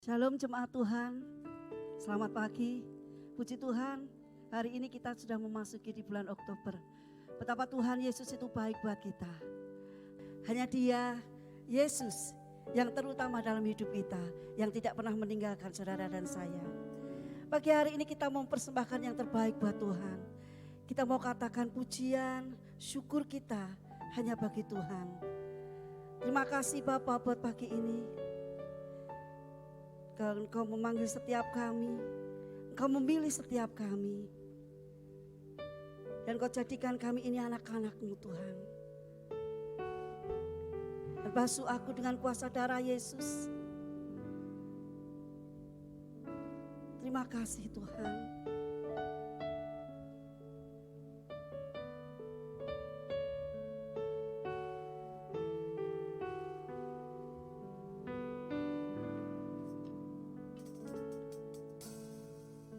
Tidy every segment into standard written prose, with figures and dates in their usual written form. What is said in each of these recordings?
Shalom jemaat Tuhan, selamat pagi. Puji Tuhan, hari ini kita sudah memasuki di bulan Oktober. Betapa Tuhan Yesus itu baik buat kita. Hanya Dia, Yesus, yang terutama dalam hidup kita, yang tidak pernah meninggalkan saudara dan saya. Pagi hari ini kita mau mempersembahkan yang terbaik buat Tuhan. Kita mau katakan pujian, syukur kita hanya bagi Tuhan. Terima kasih Bapa buat pagi ini. Engkau memanggil setiap kami, Engkau memilih setiap kami. Dan Engkau jadikan kami ini anak-anak-Mu Tuhan. Dan basuh aku dengan kuasa darah Yesus. Terima kasih Tuhan.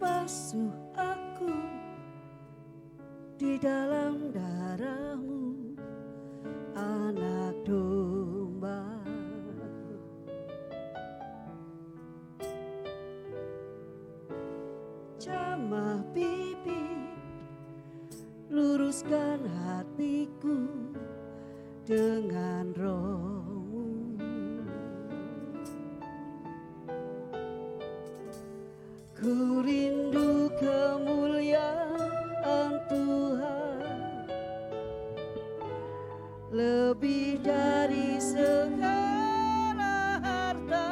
Basuh aku di dalam darah-Mu, anak domba. Jamah bibir, luruskan hatiku dengan Roh-Mu. Ku rindu kemuliaan Tuhan lebih dari segala harta.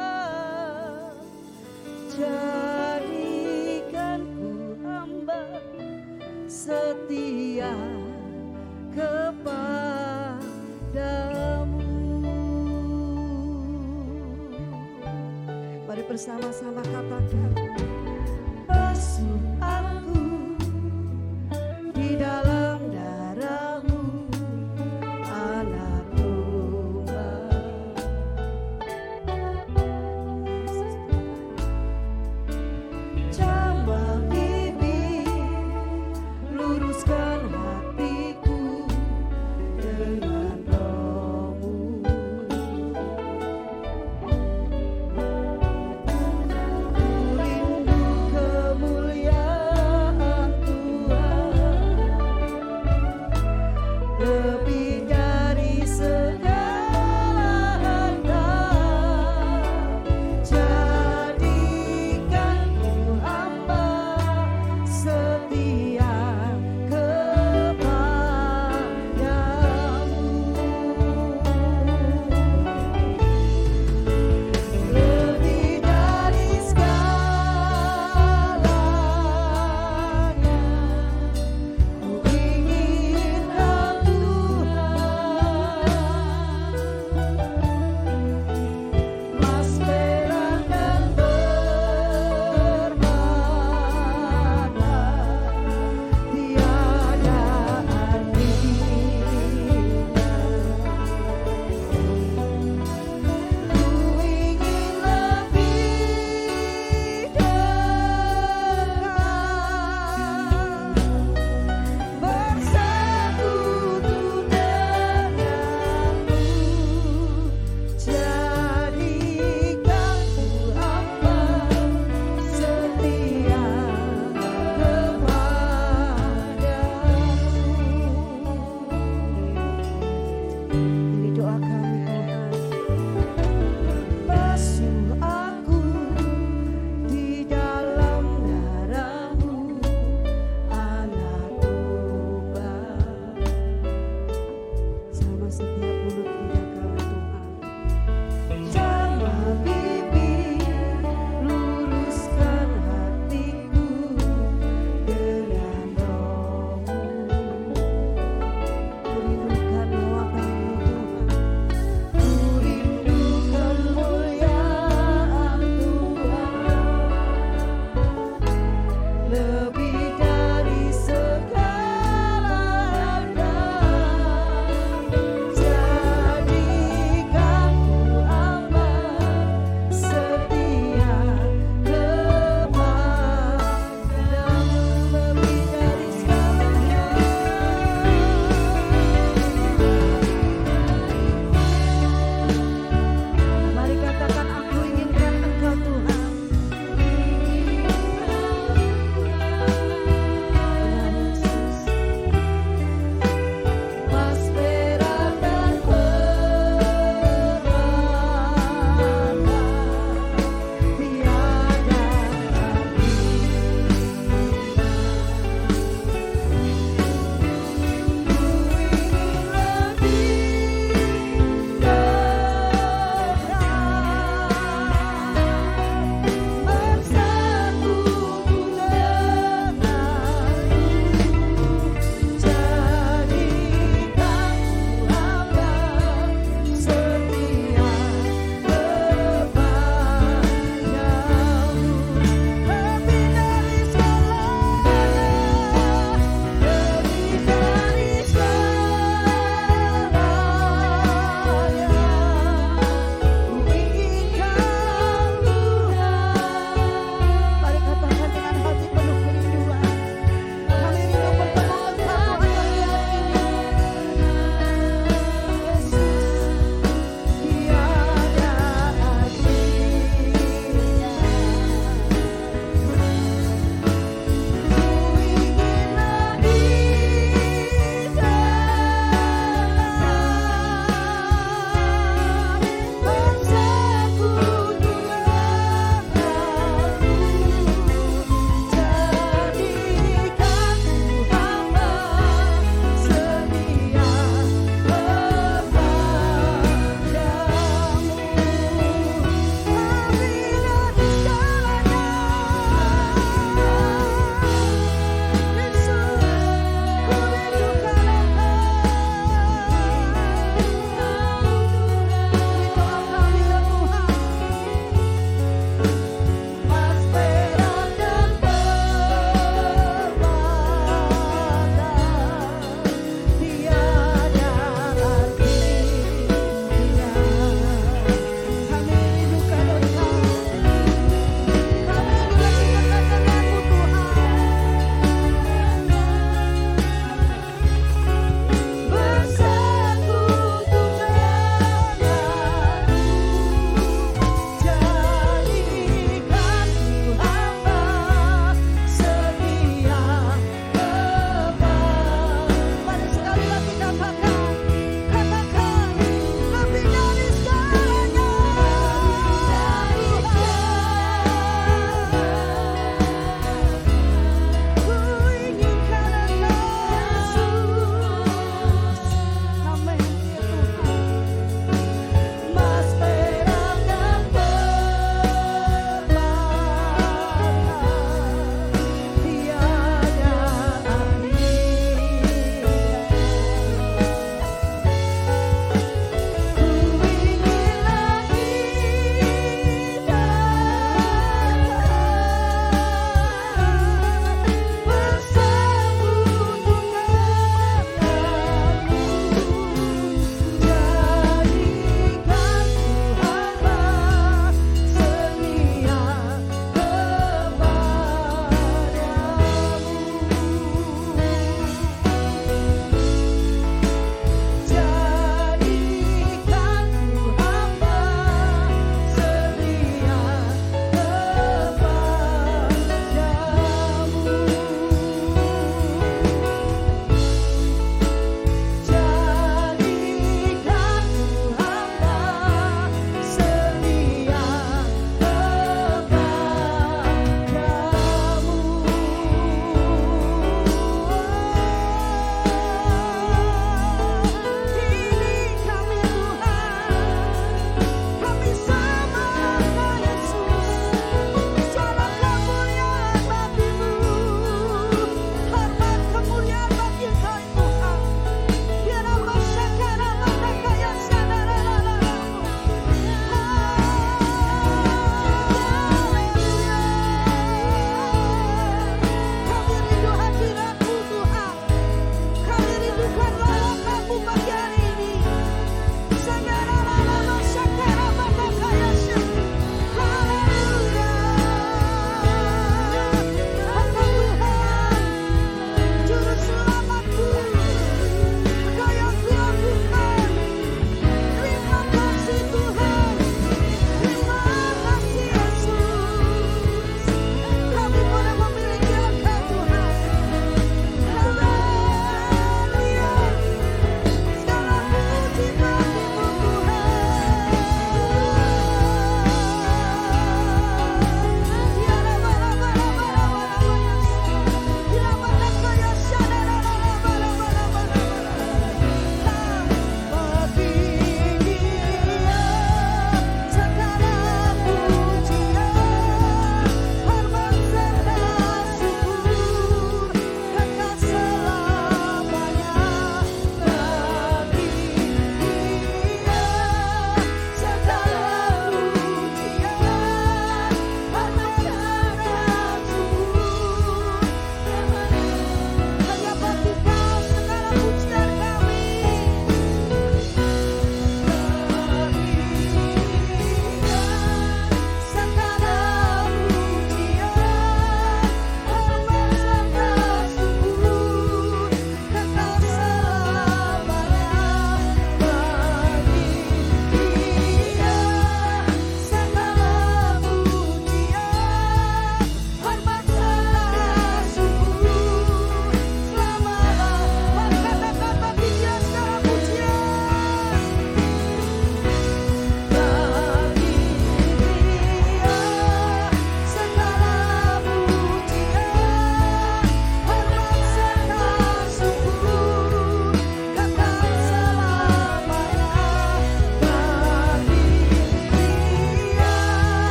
Jadikan ku hamba setia kepadamu. Mari bersama-sama katakan. Basuh aku di dalam darah-Mu, anak domba. Jamah bibir, luruskan hatiku dengan Roh-Mu. Ku rindu kemuliaan Tuhan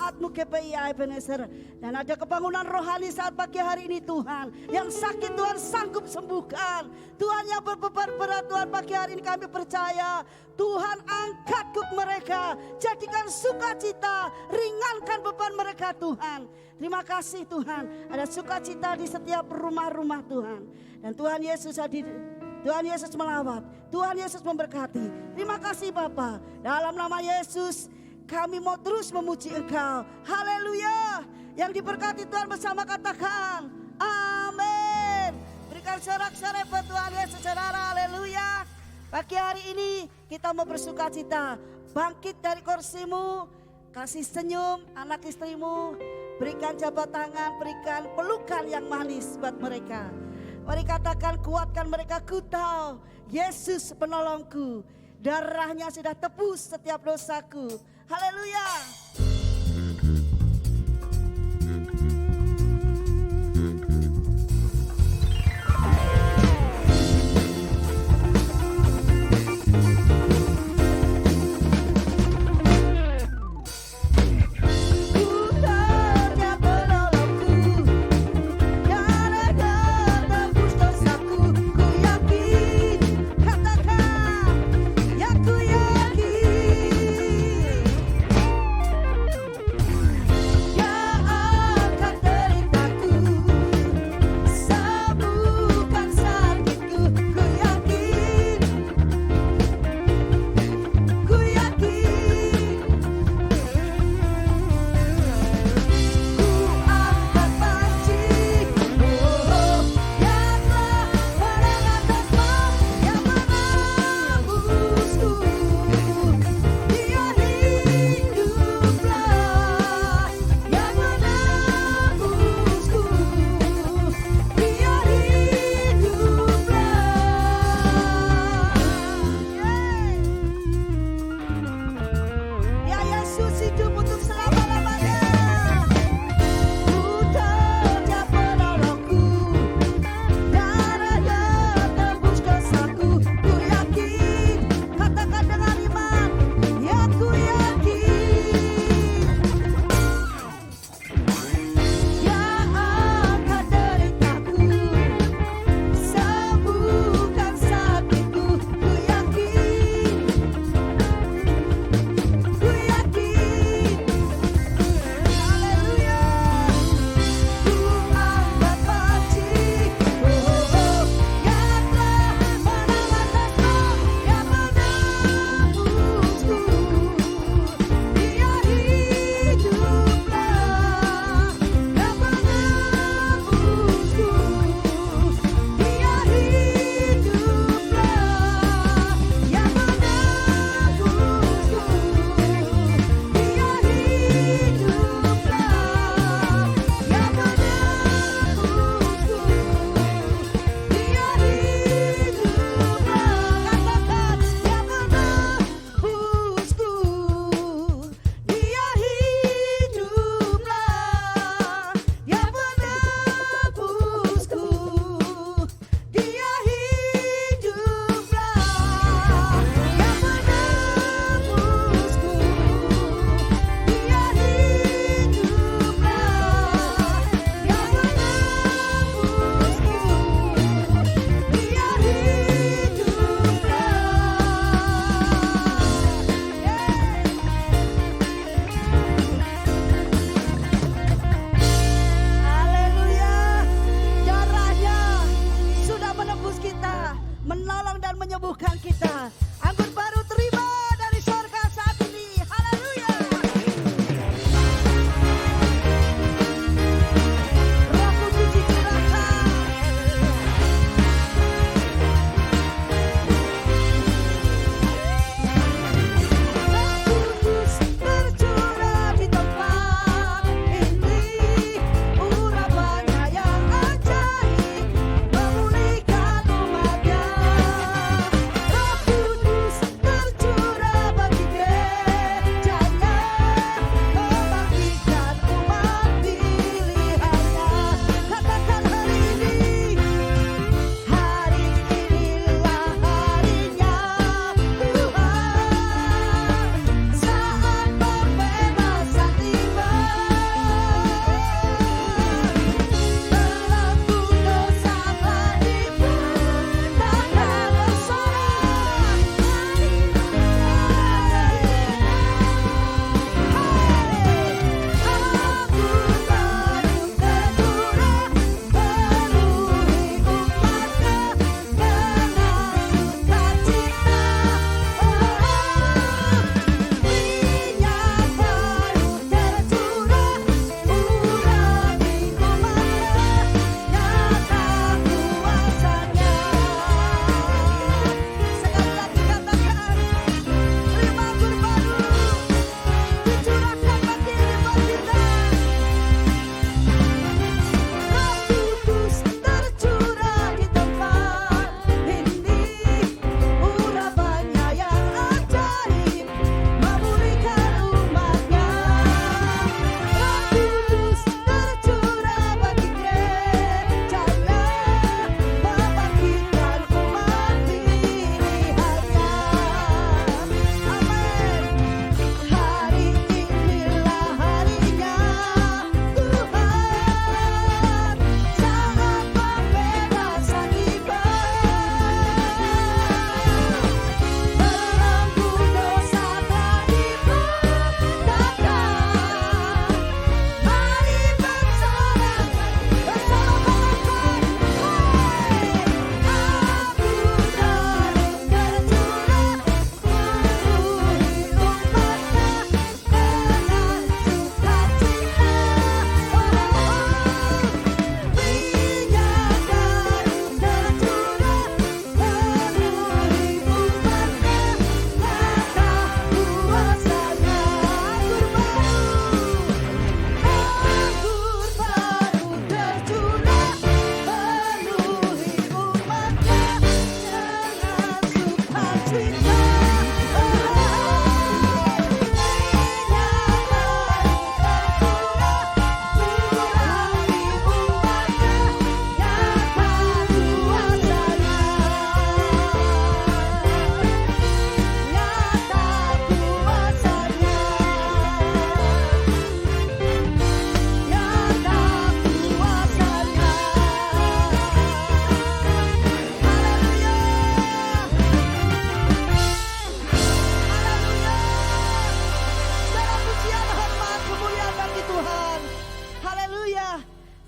manfaat-Mu KPI Ebenezer. Dan ada kebangunan rohani saat pagi hari ini Tuhan. Yang sakit Tuhan sanggup sembuhkan. Tuhan yang berbeban berat Tuhan pagi hari ini kami percaya. Tuhan angkat kuk mereka. Jadikan sukacita. Ringankan beban mereka Tuhan. Terima kasih Tuhan. Ada sukacita di setiap rumah-rumah Tuhan. Dan Tuhan Yesus hadir. Tuhan Yesus melawat, Tuhan Yesus memberkati. Terima kasih Bapa. Dalam nama Yesus kami mau terus memuji Engkau. Haleluya. Yang diberkati Tuhan bersama katakan amin. Berikan sorak-sorai buat Tuhan Yesus saudara. Haleluya. Pagi hari ini kita mau bersuka cita. Bangkit dari kursimu. Kasih senyum anak istrimu. Berikan jabat tangan, berikan pelukan yang manis buat mereka. Mari katakan kuatkan mereka, ku tahu Yesus penolongku. Darahnya sudah tebus setiap dosaku. Haleluya.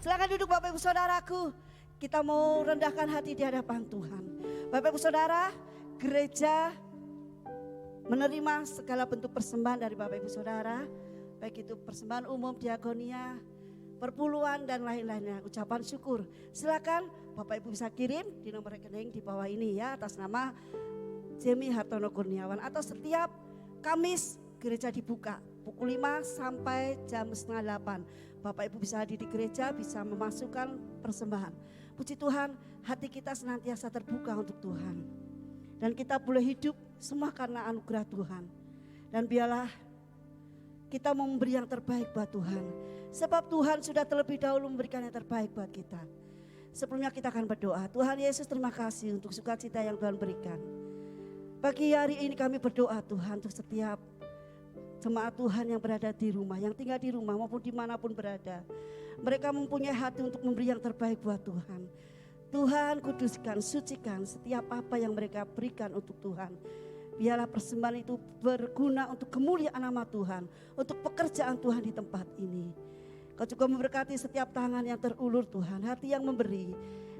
Silakan duduk Bapak Ibu Saudaraku. Kita mau rendahkan hati di hadapan Tuhan. Bapak Ibu Saudara, gereja menerima segala bentuk persembahan dari Bapak Ibu Saudara. Baik itu persembahan umum, diakonia, perpuluhan dan lain-lainnya. Ucapan syukur. Silakan Bapak Ibu bisa kirim di nomor rekening di bawah ini ya, atas nama Jemi Hartono Kurniawan. Atau setiap Kamis gereja dibuka pukul 5 sampai jam setengah 8. Bapak Ibu bisa hadir di gereja, bisa memasukkan persembahan. Puji Tuhan, hati kita senantiasa terbuka untuk Tuhan. Dan kita boleh hidup semua karena anugerah Tuhan. Dan biarlah kita mau memberi yang terbaik buat Tuhan. Sebab Tuhan sudah terlebih dahulu memberikan yang terbaik buat kita. Sebelumnya kita akan berdoa. Tuhan Yesus, terima kasih untuk sukacita yang Tuhan berikan. Pagi hari ini kami berdoa Tuhan untuk setiap jemaat Tuhan yang berada di rumah, yang tinggal di rumah maupun dimanapun berada. Mereka mempunyai hati untuk memberi yang terbaik buat Tuhan. Tuhan kuduskan, sucikan setiap apa yang mereka berikan untuk Tuhan. Biarlah persembahan itu berguna untuk kemuliaan nama Tuhan, untuk pekerjaan Tuhan di tempat ini. Kau juga memberkati setiap tangan yang terulur Tuhan, hati yang memberi.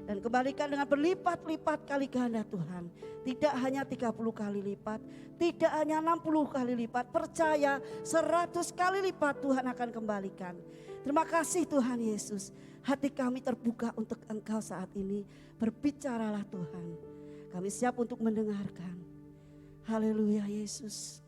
Dan kembalikan dengan berlipat-lipat kali ganda Tuhan. Tidak hanya 30 kali lipat, tidak hanya 60 kali lipat. Percaya 100 kali lipat Tuhan akan kembalikan. Terima kasih Tuhan Yesus. Hati kami terbuka untuk Engkau saat ini. Berbicaralah Tuhan. Kami siap untuk mendengarkan. Haleluya Yesus.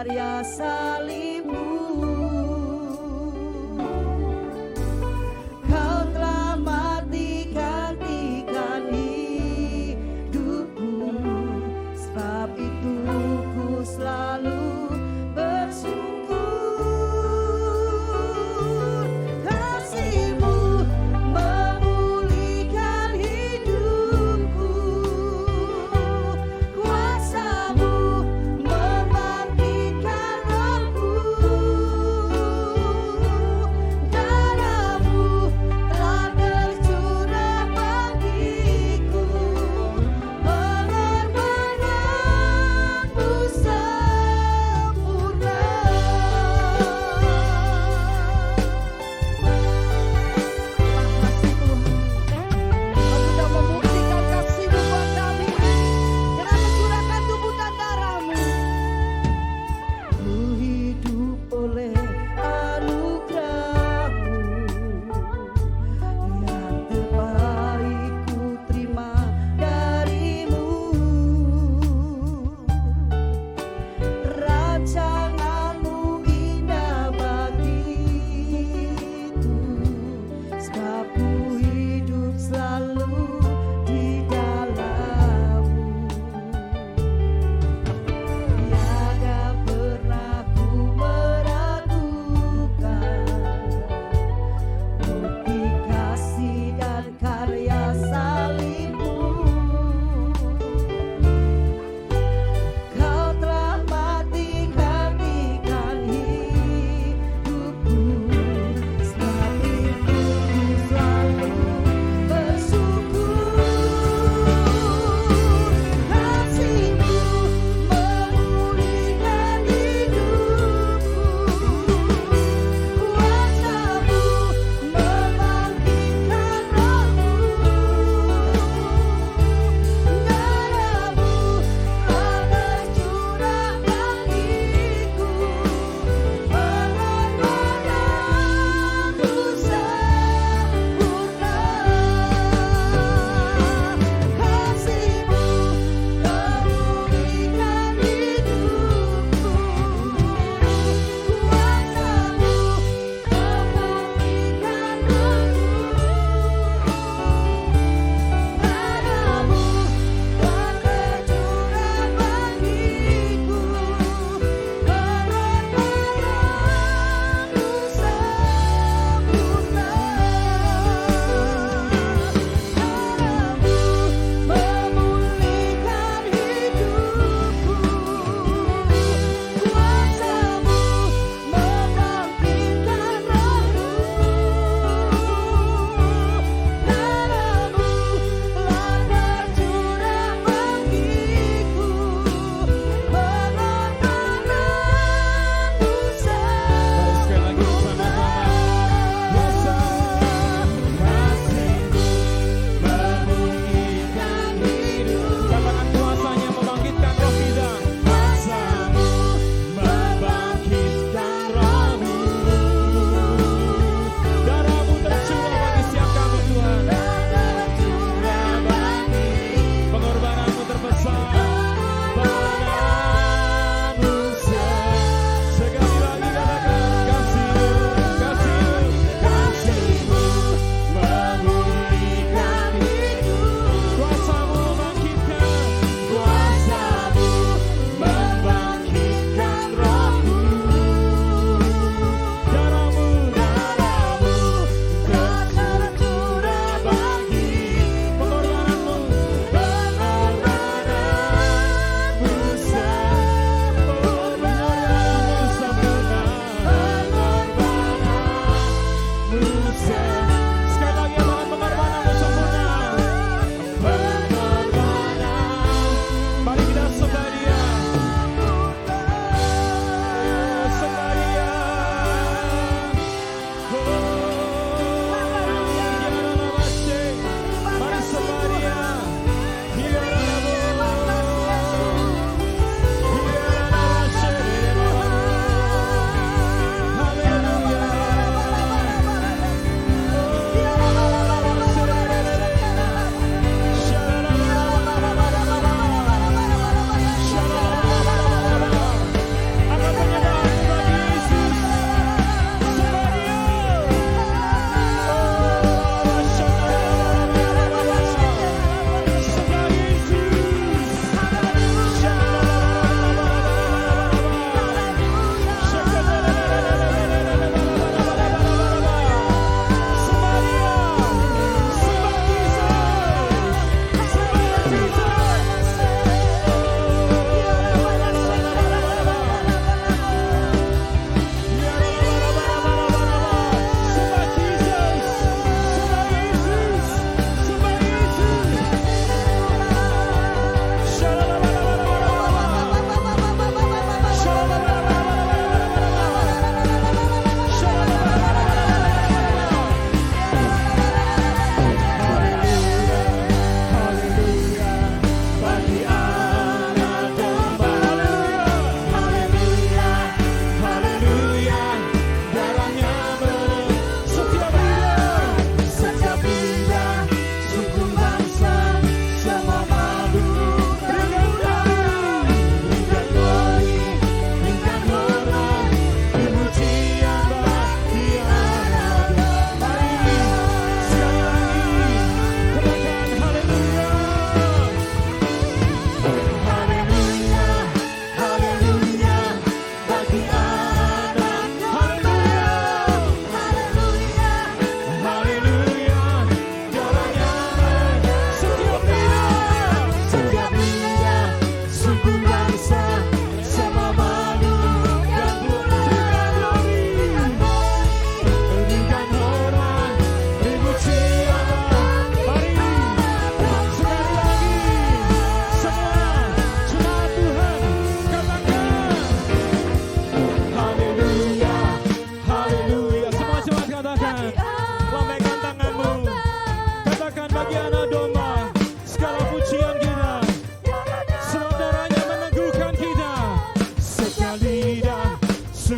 Karya salibmu, Kau telah mati gantikan hidupku. Sebab itu ku selalu bersyukur. Kasih-Mu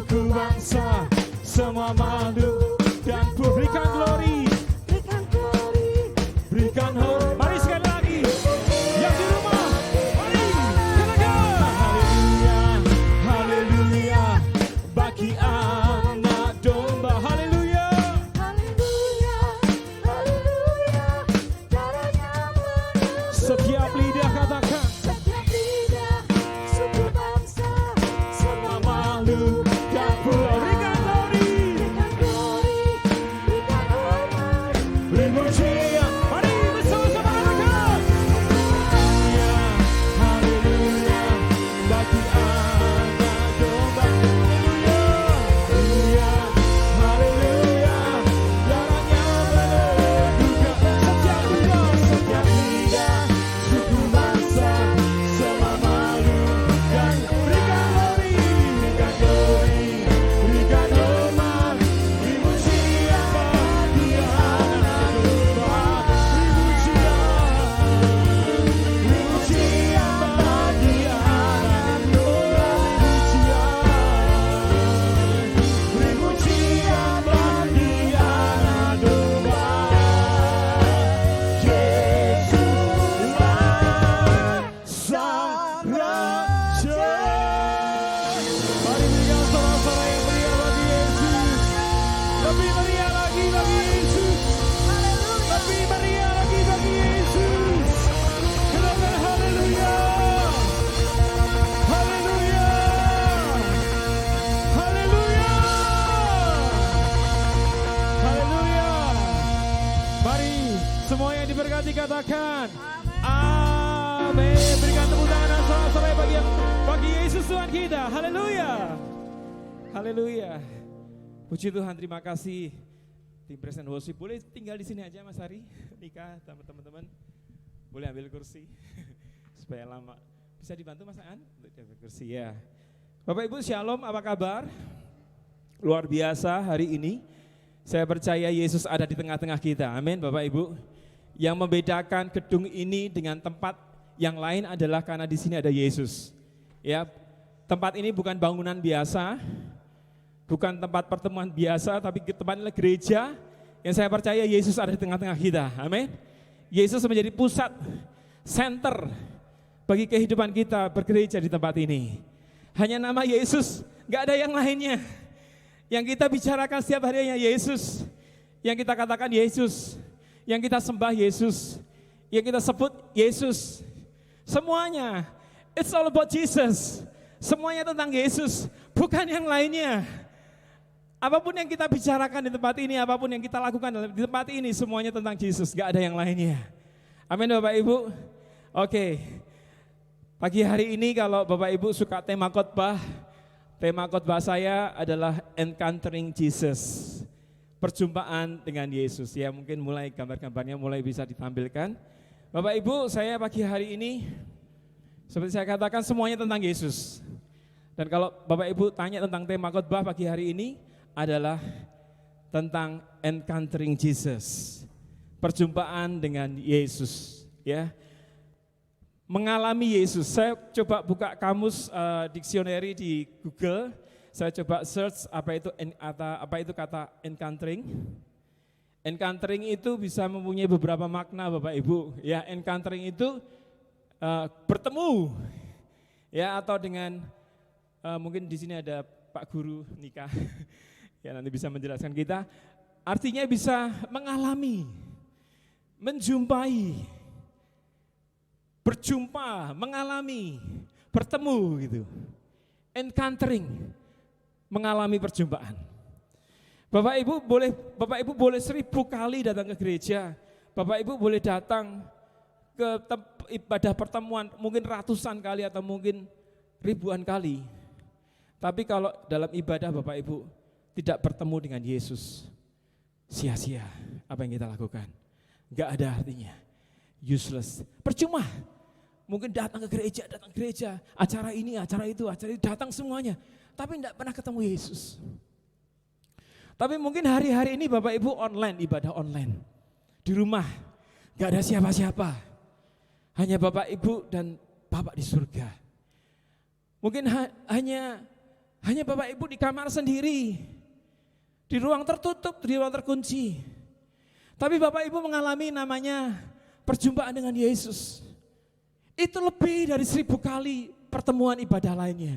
suku bangsa, semua makhluk dan berikan glory, berikan hormat. Mari sekali lagi, yang di rumah, mari katakan haleluya, haleluya bagi anak domba, haleluya, Haleluya, haleluya, darahnya menebus. setiap lidah katakan Setiap lidah, suku bangsa, semua makhluk dan berikan glory, berikan glory, berikan hormat. beri pujian. Mari bersama-sama katakan haleluya, haleluya bagi anak domba, haleluya, haleluya, darahnya menebus. Setiap lidah, suku bangsa, semua makhluk dan berikan glory, berikan hormat, beri pujian bagi anak domba, beri pujian bagi anak domba, beri pujian bagi anak domba. Yesuslah sang raja. Mari berikan sorak-sorai yang meriah bagi Yesus. Lebih meriah lagi bagi Yesus. Lebih meriah lagi bagi Yesus. Katakan haleluya. Haleluya. Haleluya. Haleluya. Mari semua yang diberkati katakan amin. Berikan tepuk tangan dan sorak-sorai bagi Yesus Tuhan kita. Haleluya. Haleluya. Puji Tuhan, terima kasih. Tim Present Worship boleh tinggal di sini aja Mas Hari, Nika, teman-teman. Boleh ambil kursi supaya lama. Bisa dibantu Mas Aan untuk ambil kursi ya. Bapak Ibu Shalom, apa kabar? Luar biasa hari ini. Saya percaya Yesus ada di tengah-tengah kita. Amin Bapak Ibu. Yang membedakan gedung ini dengan tempat yang lain adalah karena di sini ada Yesus. Ya, tempat ini bukan bangunan biasa, bukan tempat pertemuan biasa, tapi tempat gereja yang saya percaya Yesus ada di tengah-tengah kita. Amin. Yesus menjadi pusat, center bagi kehidupan kita bergereja di tempat ini. Hanya nama Yesus, gak ada yang lainnya. Yang kita bicarakan setiap hari hanya Yesus. Yang kita katakan Yesus. Yang kita sembah Yesus. Yang kita sebut Yesus. Semuanya, it's all about Jesus. Semuanya tentang Yesus, bukan yang lainnya. Apapun yang kita bicarakan di tempat ini, apapun yang kita lakukan di tempat ini, semuanya tentang Yesus, gak ada yang lainnya. Amin Bapak Ibu. Oke, pagi hari ini kalau Bapak Ibu suka tema khotbah saya adalah Encountering Jesus. Perjumpaan dengan Yesus. Ya mungkin mulai gambar-gambarnya mulai bisa ditampilkan. Bapak Ibu, saya pagi hari ini seperti saya katakan semuanya tentang Yesus. Dan kalau Bapak Ibu tanya tentang tema khotbah pagi hari ini adalah tentang Encountering Jesus. Perjumpaan dengan Yesus, ya. Mengalami Yesus. Saya coba buka kamus dictionary di Google. Saya coba search apa itu kata encountering. Encountering itu bisa mempunyai beberapa makna Bapak Ibu. Ya, encountering itu bertemu. Ya, atau dengan mungkin di sini ada Pak Guru Nika. Ya, nanti bisa menjelaskan kita. Artinya bisa mengalami, menjumpai, berjumpa, mengalami, bertemu gitu. Encountering, mengalami perjumpaan. Bapak Ibu boleh 1000 kali datang ke gereja. Bapak Ibu boleh datang ke ibadah pertemuan mungkin ratusan kali atau mungkin ribuan kali. Tapi kalau dalam ibadah Bapak Ibu tidak bertemu dengan Yesus, sia-sia apa yang kita lakukan. Gak ada artinya, useless, percuma. Mungkin datang ke gereja, acara ini, acara itu, datang semuanya. Tapi tidak pernah ketemu Yesus. Tapi mungkin hari-hari ini Bapak Ibu online, ibadah online. Di rumah, gak ada siapa-siapa. Hanya Bapak Ibu dan Bapak di surga. Mungkin Hanya Bapak Ibu di kamar sendiri, di ruang tertutup, di ruang terkunci. Tapi Bapak Ibu mengalami namanya perjumpaan dengan Yesus. Itu lebih dari 1000 kali pertemuan ibadah lainnya.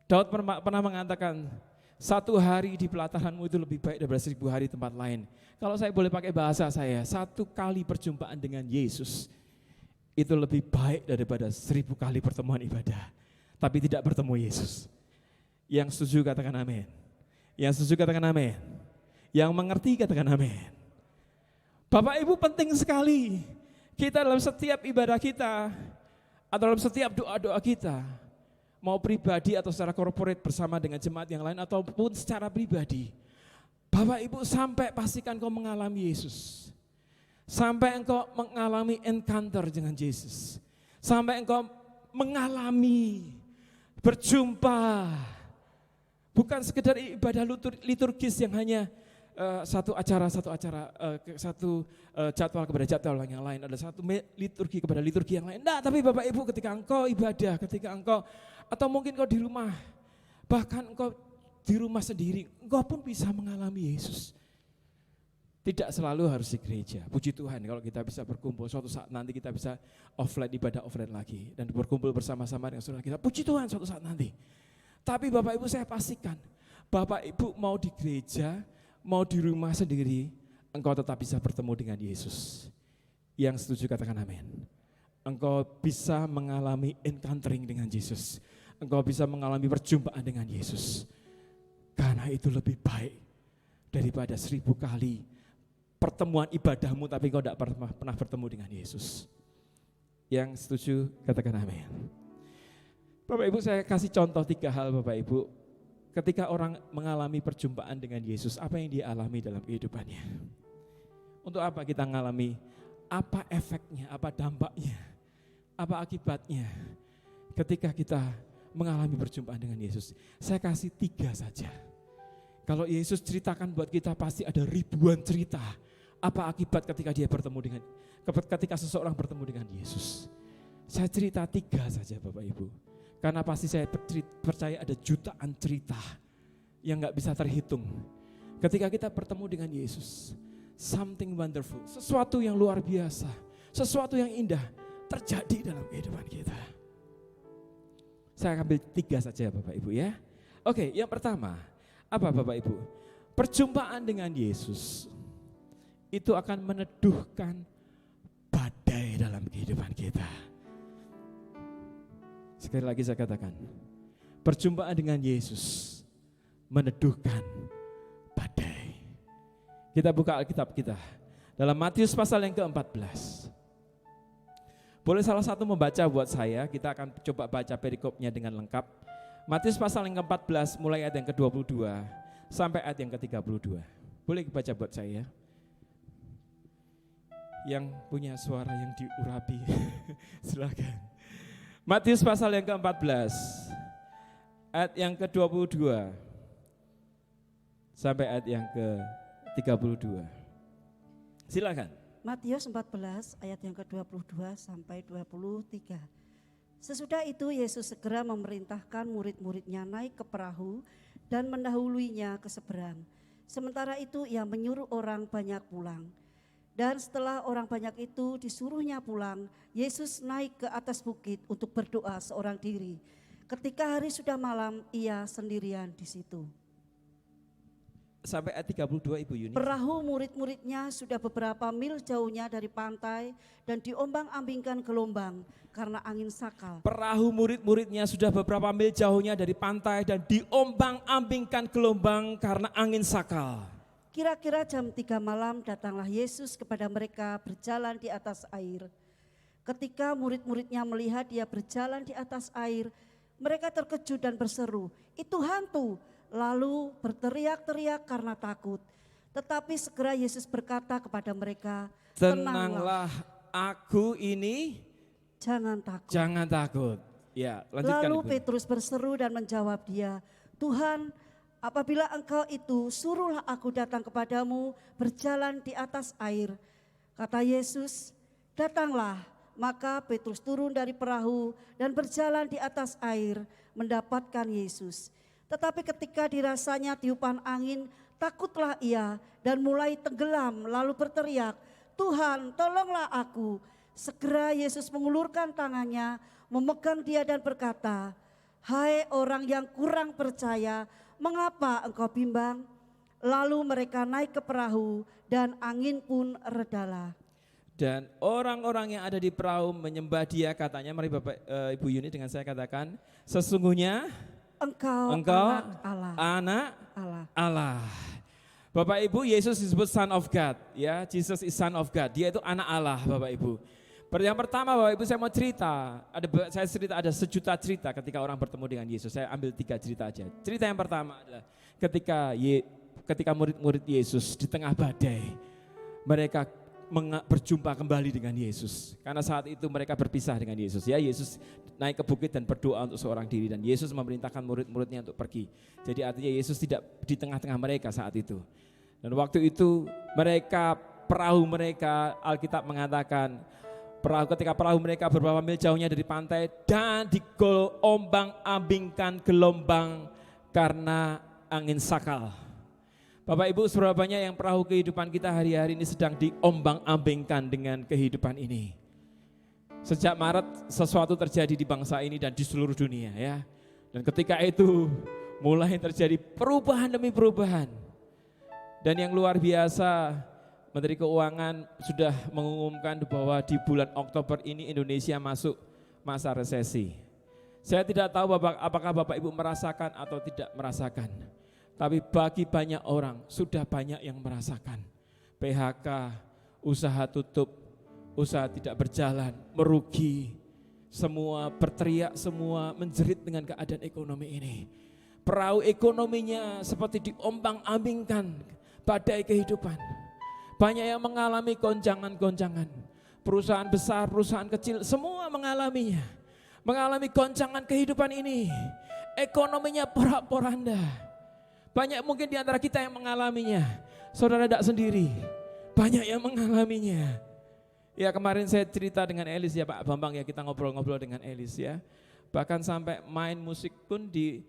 Daud pernah mengatakan, 1 hari di pelataranmu itu lebih baik daripada 1000 hari di tempat lain. Kalau saya boleh pakai bahasa saya, 1 kali perjumpaan dengan Yesus itu lebih baik daripada 1000 kali pertemuan ibadah, tapi tidak bertemu Yesus. Yang setuju katakan amin. Yang setuju katakan amin. Yang mengerti katakan amin. Bapak Ibu, penting sekali kita dalam setiap ibadah kita atau dalam setiap doa-doa kita, mau pribadi atau secara korporat bersama dengan jemaat yang lain ataupun secara pribadi, Bapak Ibu sampai pastikan kau mengalami Yesus. Sampai engkau mengalami encounter dengan Yesus. Sampai engkau mengalami berjumpa. Bukan sekedar ibadah liturgis yang hanya satu jadwal kepada jadwal yang lain, ada satu liturgi kepada liturgi yang lain. Nah, tapi Bapak Ibu, ketika engkau ibadah, ketika engkau atau mungkin kau di rumah, bahkan engkau di rumah sendiri, engkau pun bisa mengalami Yesus. Tidak selalu harus di gereja. Puji Tuhan kalau kita bisa berkumpul, suatu saat nanti kita bisa ibadah offline lagi dan berkumpul bersama-sama dengan saudara kita. Puji Tuhan suatu saat nanti. Tapi Bapak Ibu, saya pastikan Bapak Ibu mau di gereja, mau di rumah sendiri, engkau tetap bisa bertemu dengan Yesus. Yang setuju katakan amin. Engkau bisa mengalami encountering dengan Yesus. Engkau bisa mengalami perjumpaan dengan Yesus. Karena itu lebih baik daripada 1000 kali pertemuan ibadahmu tapi engkau tidak pernah bertemu dengan Yesus. Yang setuju katakan amin. Bapak Ibu, saya kasih contoh 3 hal Bapak Ibu. Ketika orang mengalami perjumpaan dengan Yesus, apa yang dia alami dalam kehidupannya? Untuk apa kita mengalami? Apa efeknya, apa dampaknya, apa akibatnya ketika kita mengalami perjumpaan dengan Yesus? Saya kasih 3 saja. Kalau Yesus ceritakan buat kita pasti ada ribuan cerita. Apa akibat ketika seseorang bertemu dengan Yesus? Saya cerita 3 saja Bapak Ibu. Karena pasti saya percaya ada jutaan cerita yang gak bisa terhitung. Ketika kita bertemu dengan Yesus, something wonderful, sesuatu yang luar biasa, sesuatu yang indah terjadi dalam kehidupan kita. Saya ambil 3 saja Bapak Ibu ya. Oke, yang pertama, apa Bapak Ibu? Perjumpaan dengan Yesus itu akan meneduhkan badai dalam kehidupan kita. Sekali lagi saya katakan, perjumpaan dengan Yesus meneduhkan badai. Kita buka Alkitab kita dalam Matius pasal yang ke-14. Boleh salah satu membaca buat saya, kita akan coba baca perikopnya dengan lengkap. Matius pasal yang ke-14 mulai ayat yang ke-22 sampai ayat yang ke-32. Boleh baca buat saya? Yang punya suara yang diurapi, silakan. Matius pasal yang ke-14 ayat yang ke-22 sampai ayat yang ke-32. Silakan. Matius 14 ayat yang ke-22 sampai 23. Sesudah itu Yesus segera memerintahkan murid-muridnya naik ke perahu dan mendahuluinya ke seberang. Sementara itu ia menyuruh orang banyak pulang. Dan setelah orang banyak itu disuruhnya pulang, Yesus naik ke atas bukit untuk berdoa seorang diri. Ketika hari sudah malam, ia sendirian di situ. Sampai ayat 32 Ibu Yuni. Perahu murid-muridnya sudah beberapa mil jauhnya dari pantai dan diombang-ambingkan gelombang karena angin sakal. Perahu murid-muridnya sudah beberapa mil jauhnya dari pantai dan diombang-ambingkan gelombang karena angin sakal. Kira-kira jam 3 malam datanglah Yesus kepada mereka berjalan di atas air. Ketika murid-muridnya melihat dia berjalan di atas air, mereka terkejut dan berseru, "Itu hantu!" Lalu berteriak-teriak karena takut. Tetapi segera Yesus berkata kepada mereka, "Tenanglah, aku ini, jangan takut." Jangan takut. Ya, lanjutkan Lalu Ibu. Petrus berseru dan menjawab dia, "Tuhan, apabila Engkau itu, suruhlah aku datang kepadamu berjalan di atas air." Kata Yesus, "Datanglah." Maka Petrus turun dari perahu dan berjalan di atas air. mendapatkan Yesus. Tetapi ketika dirasanya tiupan angin, takutlah ia dan mulai tenggelam lalu berteriak, "Tuhan, tolonglah aku." Segera Yesus mengulurkan tangannya, memegang dia dan berkata, "Hai orang yang kurang percaya, mengapa engkau bimbang?" Lalu mereka naik ke perahu dan angin pun redalah. Dan orang-orang yang ada di perahu menyembah dia, katanya, mari Bapak Ibu Yuni dengan saya katakan, sesungguhnya Engkau Engkau anak Allah. anak Allah. Allah. Bapak Ibu, Yesus disebut Son of God, ya. Jesus is Son of God. Dia itu anak Allah, Bapak Ibu. Yang pertama, Bapak Ibu, saya mau cerita. Ada sejuta cerita ketika orang bertemu dengan Yesus. Saya ambil 3 cerita aja. Cerita yang pertama adalah ketika murid-murid Yesus di tengah badai, mereka berjumpa kembali dengan Yesus. Karena saat itu mereka berpisah dengan Yesus. Ya, Yesus naik ke bukit dan berdoa untuk seorang diri, dan Yesus memerintahkan murid-muridnya untuk pergi. Jadi artinya Yesus tidak di tengah-tengah mereka saat itu. Dan waktu itu perahu mereka, Alkitab mengatakan, ketika perahu mereka beberapa mil jauhnya dari pantai dan diombang-ambingkan gelombang karena angin sakal. Bapak Ibu, seberapa banyak yang perahu kehidupan kita hari-hari ini sedang diombang-ambingkan dengan kehidupan ini. Sejak Maret sesuatu terjadi di bangsa ini dan di seluruh dunia, ya. Dan ketika itu mulai terjadi perubahan demi perubahan. Dan yang luar biasa, Menteri Keuangan sudah mengumumkan bahwa di bulan Oktober ini Indonesia masuk masa resesi. Saya tidak tahu apakah Bapak Ibu merasakan atau tidak merasakan. Tapi bagi banyak orang sudah banyak yang merasakan. PHK, usaha tutup, usaha tidak berjalan, merugi. Semua berteriak, semua menjerit dengan keadaan ekonomi ini. Perahu ekonominya seperti diombang-ambingkan badai kehidupan. Banyak yang mengalami goncangan-goncangan. Perusahaan besar, perusahaan kecil, semua mengalaminya. Mengalami goncangan kehidupan ini. Ekonominya porak-poranda. Banyak mungkin di antara kita yang mengalaminya. Saudara tidak sendiri. Banyak yang mengalaminya. Ya, kemarin saya cerita dengan Elis, ya Pak Bambang, ya, kita ngobrol-ngobrol dengan Elis, ya. Bahkan sampai main musik pun di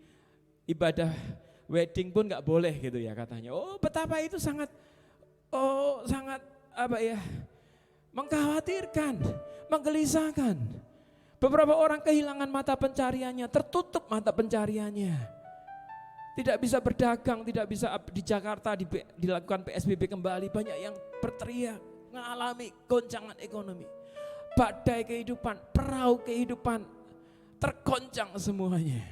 ibadah wedding pun nggak boleh gitu, ya, katanya. Oh, betapa itu sangat mengkhawatirkan, menggelisahkan. Beberapa orang kehilangan mata pencariannya, tertutup mata pencariannya. Tidak bisa berdagang, tidak bisa di Jakarta dilakukan PSBB kembali. Banyak yang berteriak, mengalami goncangan ekonomi. Badai kehidupan, perahu kehidupan, tergoncang semuanya.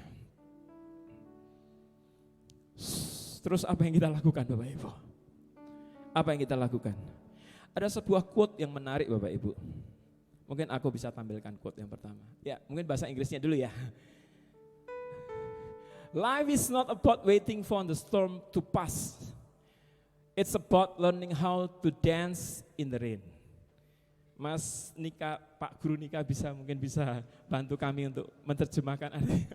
Terus apa yang kita lakukan, Bapak Ibu? Apa yang kita lakukan? Ada sebuah quote yang menarik, Bapak Ibu. Mungkin aku bisa tampilkan quote yang pertama. Ya, mungkin bahasa Inggrisnya dulu, ya. Life is not about waiting for the storm to pass. It's about learning how to dance in the rain. Mas Nika, Pak Guru Nika mungkin bisa bantu kami untuk menerjemahkan artinya.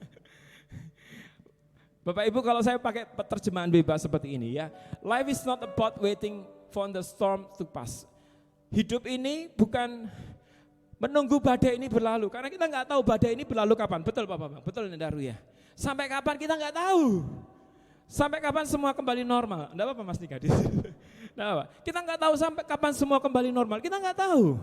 Bapak Ibu, kalau saya pakai terjemahan bebas seperti ini, ya. Life is not about waiting for the storm to pass. Hidup ini bukan menunggu badai ini berlalu, karena kita nggak tahu badai ini berlalu kapan. Betul Pak Bambang, betul Nendaru, ya. Sampai kapan kita nggak tahu. Sampai kapan semua kembali normal. Enggak apa-apa Mas Nika. Enggak apa. Kita nggak tahu sampai kapan semua kembali normal. Kita nggak tahu.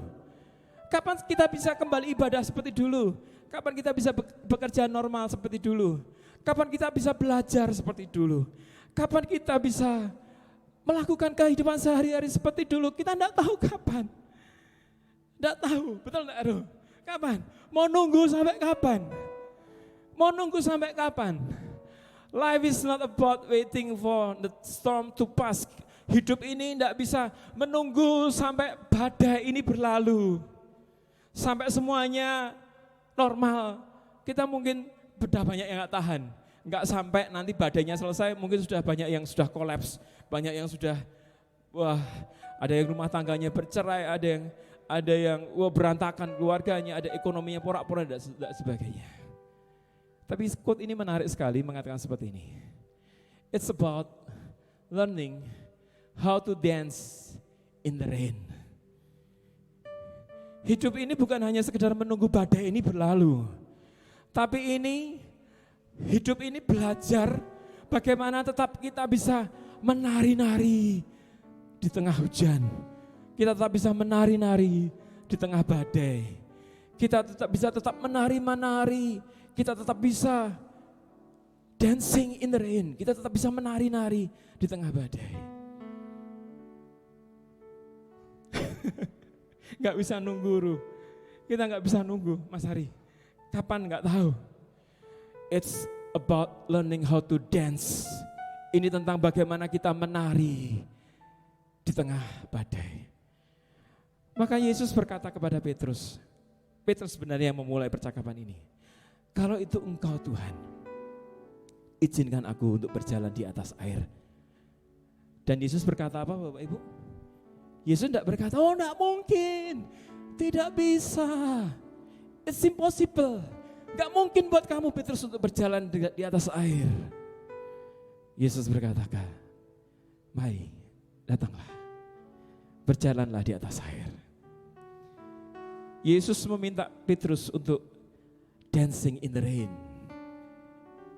Kapan kita bisa kembali ibadah seperti dulu? Kapan kita bisa bekerja normal seperti dulu? Kapan kita bisa belajar seperti dulu? Kapan kita bisa melakukan kehidupan sehari-hari seperti dulu? Kita enggak tahu kapan. Enggak tahu, betul enggak, Aduh? Kapan? Mau nunggu sampai kapan? Mau nunggu sampai kapan? Life is not about waiting for the storm to pass. Hidup ini enggak bisa menunggu sampai badai ini berlalu. Sampai semuanya normal. Kita mungkin sudah banyak yang enggak tahan. Enggak sampai nanti badainya selesai, mungkin sudah banyak yang sudah kolaps. Banyak yang sudah, ada yang rumah tangganya bercerai, ada yang berantakan keluarganya, ada ekonominya porak-poranda dan sebagainya. Tapi quote ini menarik sekali, mengatakan seperti ini. It's about learning how to dance in the rain. Hidup ini bukan hanya sekedar menunggu badai ini berlalu. Tapi ini Hidup ini belajar bagaimana tetap kita bisa menari-nari di tengah hujan. Kita tetap bisa menari-nari di tengah badai. Kita tetap menari-menari. Kita tetap bisa dancing in the rain. Kita tetap bisa menari-nari di tengah badai. Gak bisa nunggu, Ruh. Kita gak bisa nunggu, Mas Hari. Kapan gak tahu. It's about learning how to dance. Ini tentang bagaimana kita menari di tengah badai. Maka Yesus berkata kepada Petrus, Petrus sebenarnya yang memulai percakapan ini. Kalau itu engkau Tuhan, izinkan aku untuk berjalan di atas air. Dan Yesus berkata apa Bapak Ibu? Yesus tidak berkata, oh tidak mungkin, tidak bisa, it's impossible. Gak mungkin buat kamu Petrus untuk berjalan di atas air. Yesus berkata, mari datanglah, berjalanlah di atas air. Yesus meminta Petrus untuk dancing in the rain.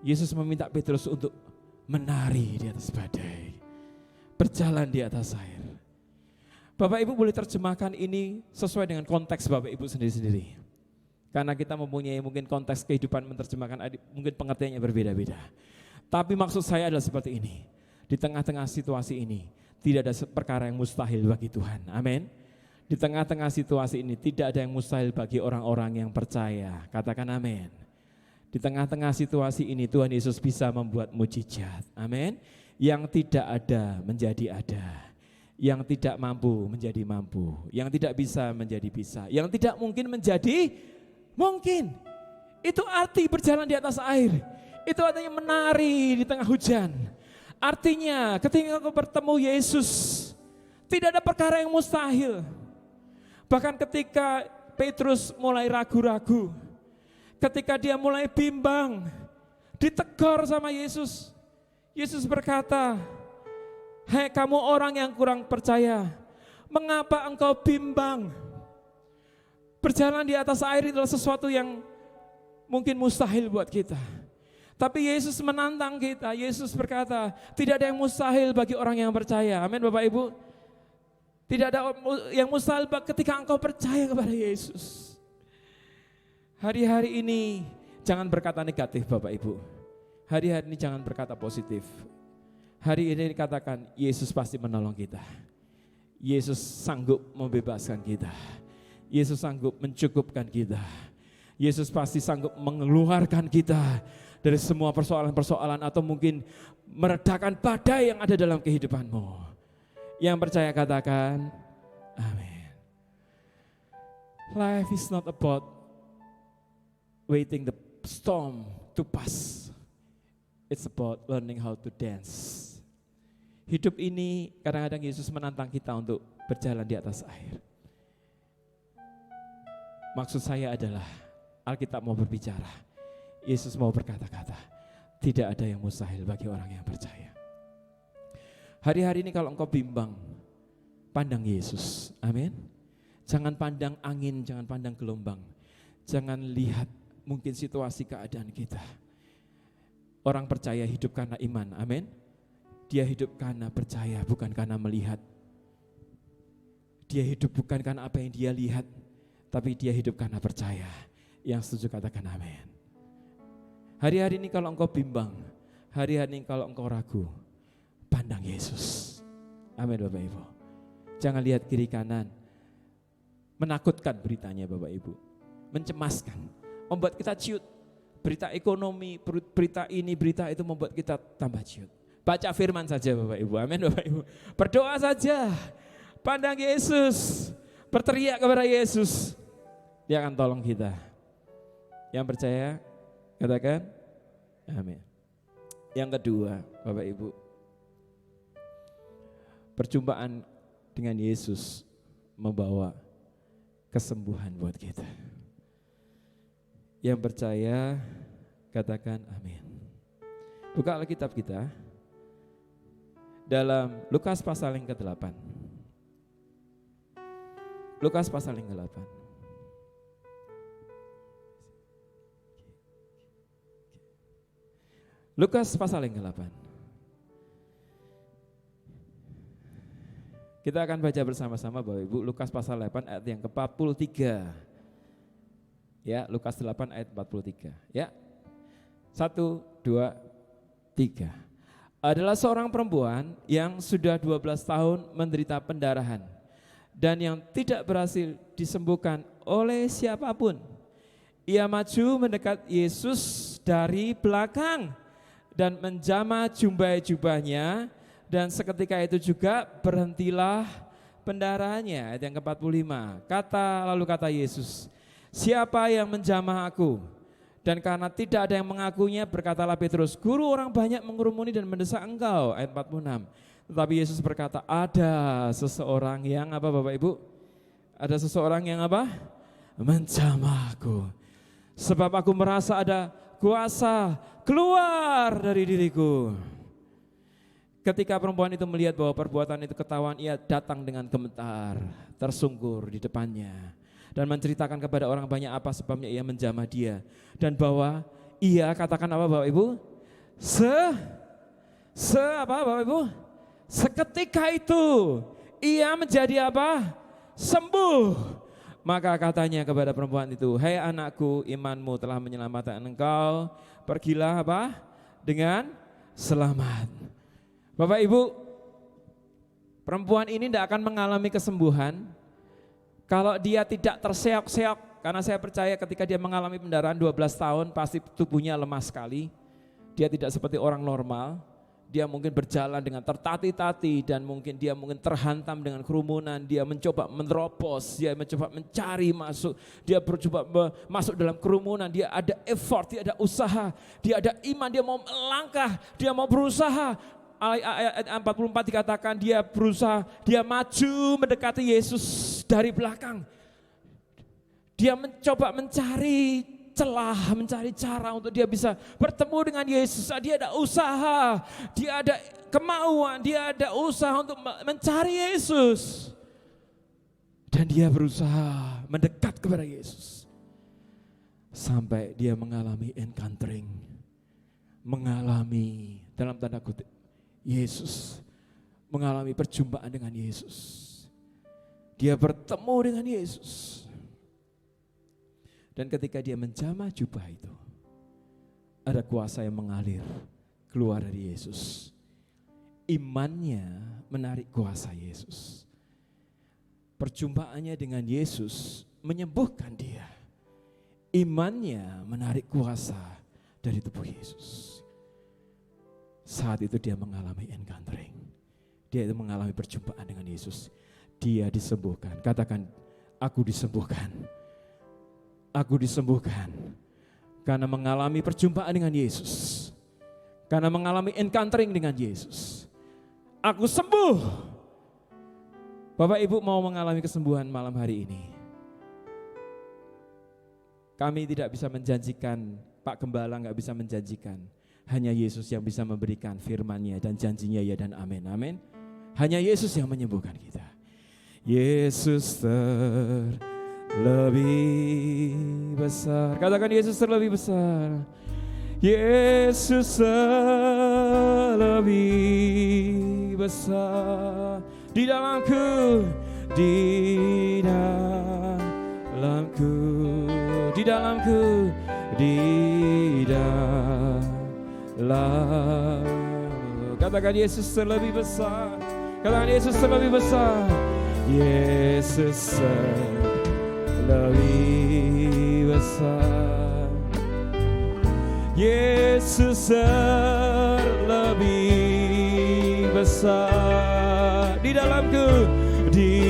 Yesus meminta Petrus untuk menari di atas badai, berjalan di atas air. Bapak Ibu boleh terjemahkan ini sesuai dengan konteks Bapak Ibu sendiri-sendiri. Karena kita mempunyai mungkin konteks kehidupan menerjemahkan, mungkin pengertiannya berbeda-beda. Tapi maksud saya adalah seperti ini. Di tengah-tengah situasi ini, tidak ada perkara yang mustahil bagi Tuhan. Amin. Di tengah-tengah situasi ini, tidak ada yang mustahil bagi orang-orang yang percaya. Katakan amin. Di tengah-tengah situasi ini, Tuhan Yesus bisa membuat mujizat. Amin. Yang tidak ada menjadi ada. Yang tidak mampu menjadi mampu. Yang tidak bisa menjadi bisa. Yang tidak mungkin menjadi mungkin. Itu arti berjalan di atas air. Itu artinya menari di tengah hujan. Artinya ketika kau bertemu Yesus, tidak ada perkara yang mustahil. Bahkan ketika Petrus mulai ragu-ragu, ketika dia mulai bimbang, ditegur sama Yesus. Yesus berkata, "Hei kamu orang yang kurang percaya, mengapa engkau bimbang?" Berjalan di atas air adalah sesuatu yang mungkin mustahil buat kita. Tapi Yesus menantang kita. Yesus berkata, tidak ada yang mustahil bagi orang yang percaya. Amin Bapak Ibu. Tidak ada yang mustahil ketika engkau percaya kepada Yesus. Hari-hari ini jangan berkata negatif Bapak Ibu. Hari-hari ini jangan berkata positif. Hari ini dikatakan Yesus pasti menolong kita. Yesus sanggup membebaskan kita. Yesus sanggup mencukupkan kita. Yesus pasti sanggup mengeluarkan kita dari semua persoalan-persoalan atau mungkin meredakan badai yang ada dalam kehidupanmu. Yang percaya katakan, amin. Life is not about waiting the storm to pass. It's about learning how to dance. Hidup ini kadang-kadang Yesus menantang kita untuk berjalan di atas air. Maksud saya adalah Alkitab mau berbicara, Yesus mau berkata-kata, tidak ada yang mustahil bagi orang yang percaya. Hari-hari ini kalau engkau bimbang, pandang Yesus, amin. Jangan pandang angin, jangan pandang gelombang, jangan lihat mungkin situasi keadaan kita. Orang percaya hidup karena iman, amin. Dia hidup karena percaya, bukan karena melihat. Dia hidup bukan karena apa yang dia lihat, tapi dia hidup karena percaya. Yang setuju katakan amin. Hari-hari ini kalau engkau bimbang, hari-hari ini kalau engkau ragu, pandang Yesus. Amin Bapak Ibu. Jangan lihat kiri kanan. Menakutkan beritanya Bapak Ibu. Mencemaskan, membuat kita ciut. Berita ekonomi, berita ini, berita itu membuat kita tambah ciut. Baca firman saja Bapak Ibu, amin Bapak Ibu. Berdoa saja, pandang Yesus, berteriak kepada Yesus. Dia akan tolong kita. Yang percaya, katakan amin. Yang kedua, Bapak Ibu, perjumpaan dengan Yesus membawa kesembuhan buat kita. Yang percaya, katakan amin. Buka Alkitab kita dalam Lukas pasal yang ke-8. Lukas pasal yang ke-8. Lukas pasal yang ke-8. Kita akan baca bersama-sama Bapak Ibu, Lukas pasal 8 ayat yang ke-43. Ya, Lukas 8 ayat 43. Ya. 1, 2, 3. Adalah seorang perempuan yang sudah 12 tahun menderita pendarahan dan yang tidak berhasil disembuhkan oleh siapapun. Ia maju mendekat Yesus dari belakang dan menjamah jubahnya, dan seketika itu juga berhentilah pendarahannya. Ayat yang ke-45. Lalu kata Yesus, siapa yang menjamah aku? Dan karena tidak ada yang mengakuinya, berkatalah Petrus, Guru, orang banyak mengurumuni dan mendesak engkau. Ayat 46. Tetapi Yesus berkata, ada seseorang yang apa Bapak Ibu? Ada seseorang yang apa? Menjamah aku. Sebab aku merasa ada kuasa keluar dari diriku. Ketika perempuan itu melihat bahwa perbuatan itu ketahuan, ia datang dengan gemetar, tersungkur di depannya, dan menceritakan kepada orang banyak apa sebabnya ia menjamah dia. Dan bahwa ia, katakan apa Bapak Ibu? Bapak Ibu? Seketika itu ia menjadi apa? Sembuh. Maka katanya kepada perempuan itu, hai anakku, imanmu telah menyelamatkan engkau, pergilah apa? Dengan selamat. Bapak Ibu, perempuan ini tidak akan mengalami kesembuhan kalau dia tidak terseok-seok. Karena saya percaya ketika dia mengalami pendarahan 12 tahun, pasti tubuhnya lemah sekali. Dia tidak seperti orang normal. Dia mungkin berjalan dengan tertati-tati dan mungkin dia terhantam dengan kerumunan. Dia mencoba menerobos, dia mencoba mencari masuk. Dia mencoba masuk dalam kerumunan, dia ada effort, dia ada usaha, dia ada iman, dia mau melangkah, dia mau berusaha. Ayat 44 dikatakan dia berusaha, dia maju mendekati Yesus dari belakang. Dia mencoba mencari celah, mencari cara untuk dia bisa bertemu dengan Yesus. Dia ada usaha, dia ada kemauan, dia ada usaha untuk mencari Yesus. Dan dia berusaha mendekat kepada Yesus. Sampai dia mengalami encountering, mengalami dalam tanda kutip, Yesus mengalami perjumpaan dengan Yesus. Dia bertemu dengan Yesus. Dan ketika dia menjamah jubah itu, ada kuasa yang mengalir keluar dari Yesus. Imannya menarik kuasa Yesus. Perjumpaannya dengan Yesus menyembuhkan dia. Imannya menarik kuasa dari tubuh Yesus. Saat itu dia mengalami encountering. Dia itu mengalami perjumpaan dengan Yesus. Dia disembuhkan. Katakan, aku disembuhkan. Aku disembuhkan karena mengalami perjumpaan dengan Yesus. Karena mengalami encountering dengan Yesus. Aku sembuh. Bapak Ibu mau mengalami kesembuhan malam hari ini. Kami tidak bisa menjanjikan, Pak Gembala gak bisa menjanjikan. Hanya Yesus yang bisa memberikan firman-Nya dan janjinya ya dan amin. Amin. Hanya Yesus yang menyembuhkan kita. Yesus lebih besar. Katakan Yesus terlebih besar. Yesus lebih besar. Di dalamku, di dalamku, di dalamku, di dalam. Katakan Yesus terlebih besar. Katakan Yesus terlebih besar. Yesus lebih besar. Yesus lebih besar. Di dalamku, di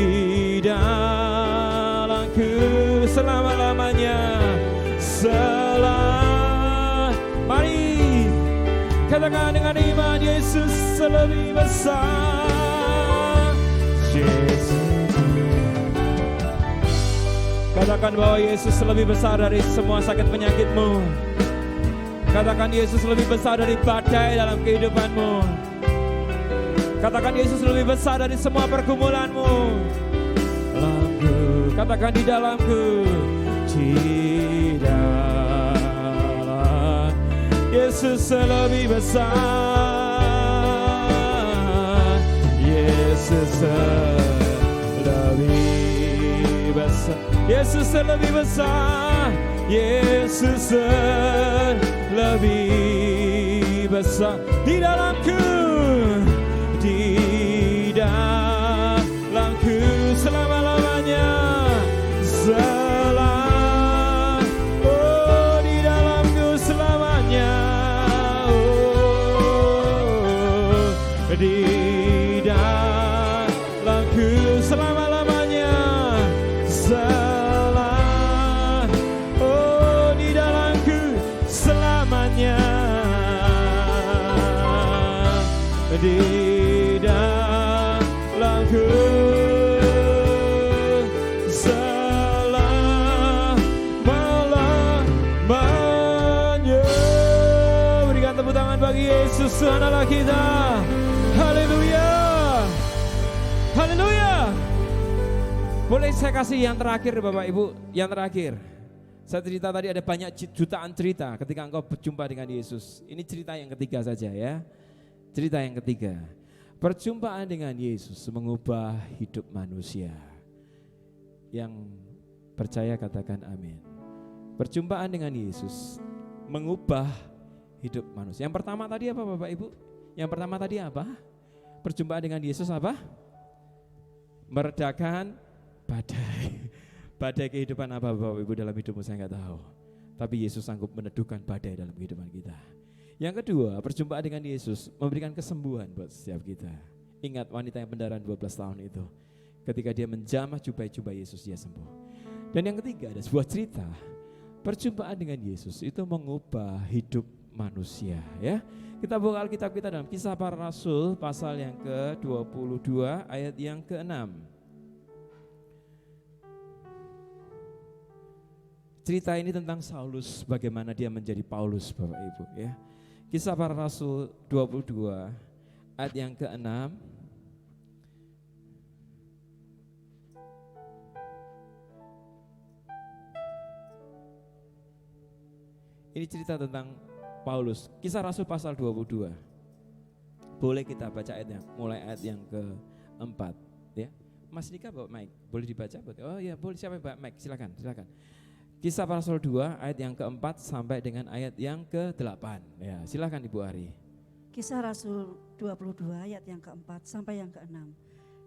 dalamku selama-lamanya. Mari katakan dengan iman, Yesus lebih besar. Yesus. Katakan bahwa Yesus lebih besar dari semua sakit penyakitmu. Katakan Yesus lebih besar dari badai dalam kehidupanmu. Katakan Yesus lebih besar dari semua pergumulanmu. Katakan di dalamku, di dalam Yesus lebih besar, Yesus lebih besar, Yesus lebih besar, Yesus lebih besar di dalamku, di dalamku selama-lamanya, oh di dalamku selamanya, oh di dalamku selama-lamanya, oh di dalamku selamanya, di dalamku selama-lamanya. Berikan tepuk tangan bagi Yesus Tuhan Allah kita. Haleluya, haleluya. Boleh saya kasih yang terakhir Bapak Ibu, yang terakhir. Saya cerita tadi ada banyak jutaan cerita ketika engkau berjumpa dengan Yesus. Ini cerita yang ketiga saja ya. Cerita yang ketiga. Perjumpaan dengan Yesus mengubah hidup manusia. Yang percaya katakan amin. Perjumpaan dengan Yesus mengubah hidup manusia. Yang pertama tadi apa Bapak Ibu? Yang pertama tadi apa? Perjumpaan dengan Yesus apa? Meredakan badai. Badai kehidupan apa Bapak Ibu dalam hidupmu saya nggak tahu. Tapi Yesus sanggup meneduhkan badai dalam kehidupan kita. Yang kedua, perjumpaan dengan Yesus memberikan kesembuhan buat setiap kita. Ingat wanita yang pendarahan 12 tahun itu. Ketika dia menjamah jubah Yesus, dia sembuh. Dan yang ketiga ada sebuah cerita. Perjumpaan dengan Yesus itu mengubah hidup manusia ya. Kita buka Alkitab kita dalam Kisah Para Rasul pasal yang ke-22 ayat yang ke-6. Cerita ini tentang Saulus, bagaimana dia menjadi Paulus Bapak Ibu ya. Kisah Para Rasul 22 ayat yang ke-6. Ini cerita tentang Paulus. Kisah Rasul pasal 22. Boleh kita baca ayatnya, mulai ayat yang ke-4 ya. Mas Dika bawa mic, boleh dibaca? Oh ya, boleh, siapa yang bawa mic? Silakan, silakan. Kisah Para Rasul 2 ayat yang ke-4 sampai dengan ayat yang ke-8. Ya, silakan Ibu Ari. Kisah Rasul 22 ayat yang ke-4 sampai yang ke-6.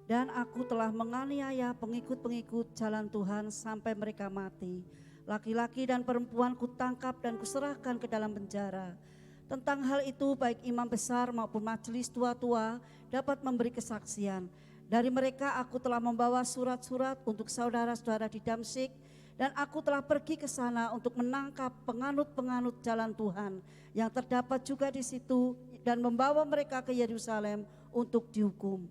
Dan aku telah menganiaya pengikut-pengikut jalan Tuhan sampai mereka mati. Laki-laki dan perempuan kutangkap dan kuserahkan ke dalam penjara. Tentang hal itu baik imam besar maupun majelis tua-tua dapat memberi kesaksian. Dari mereka aku telah membawa surat-surat untuk saudara-saudara di Damsyik. Dan aku telah pergi ke sana untuk menangkap penganut-penganut jalan Tuhan yang terdapat juga di situ dan membawa mereka ke Yerusalem untuk dihukum.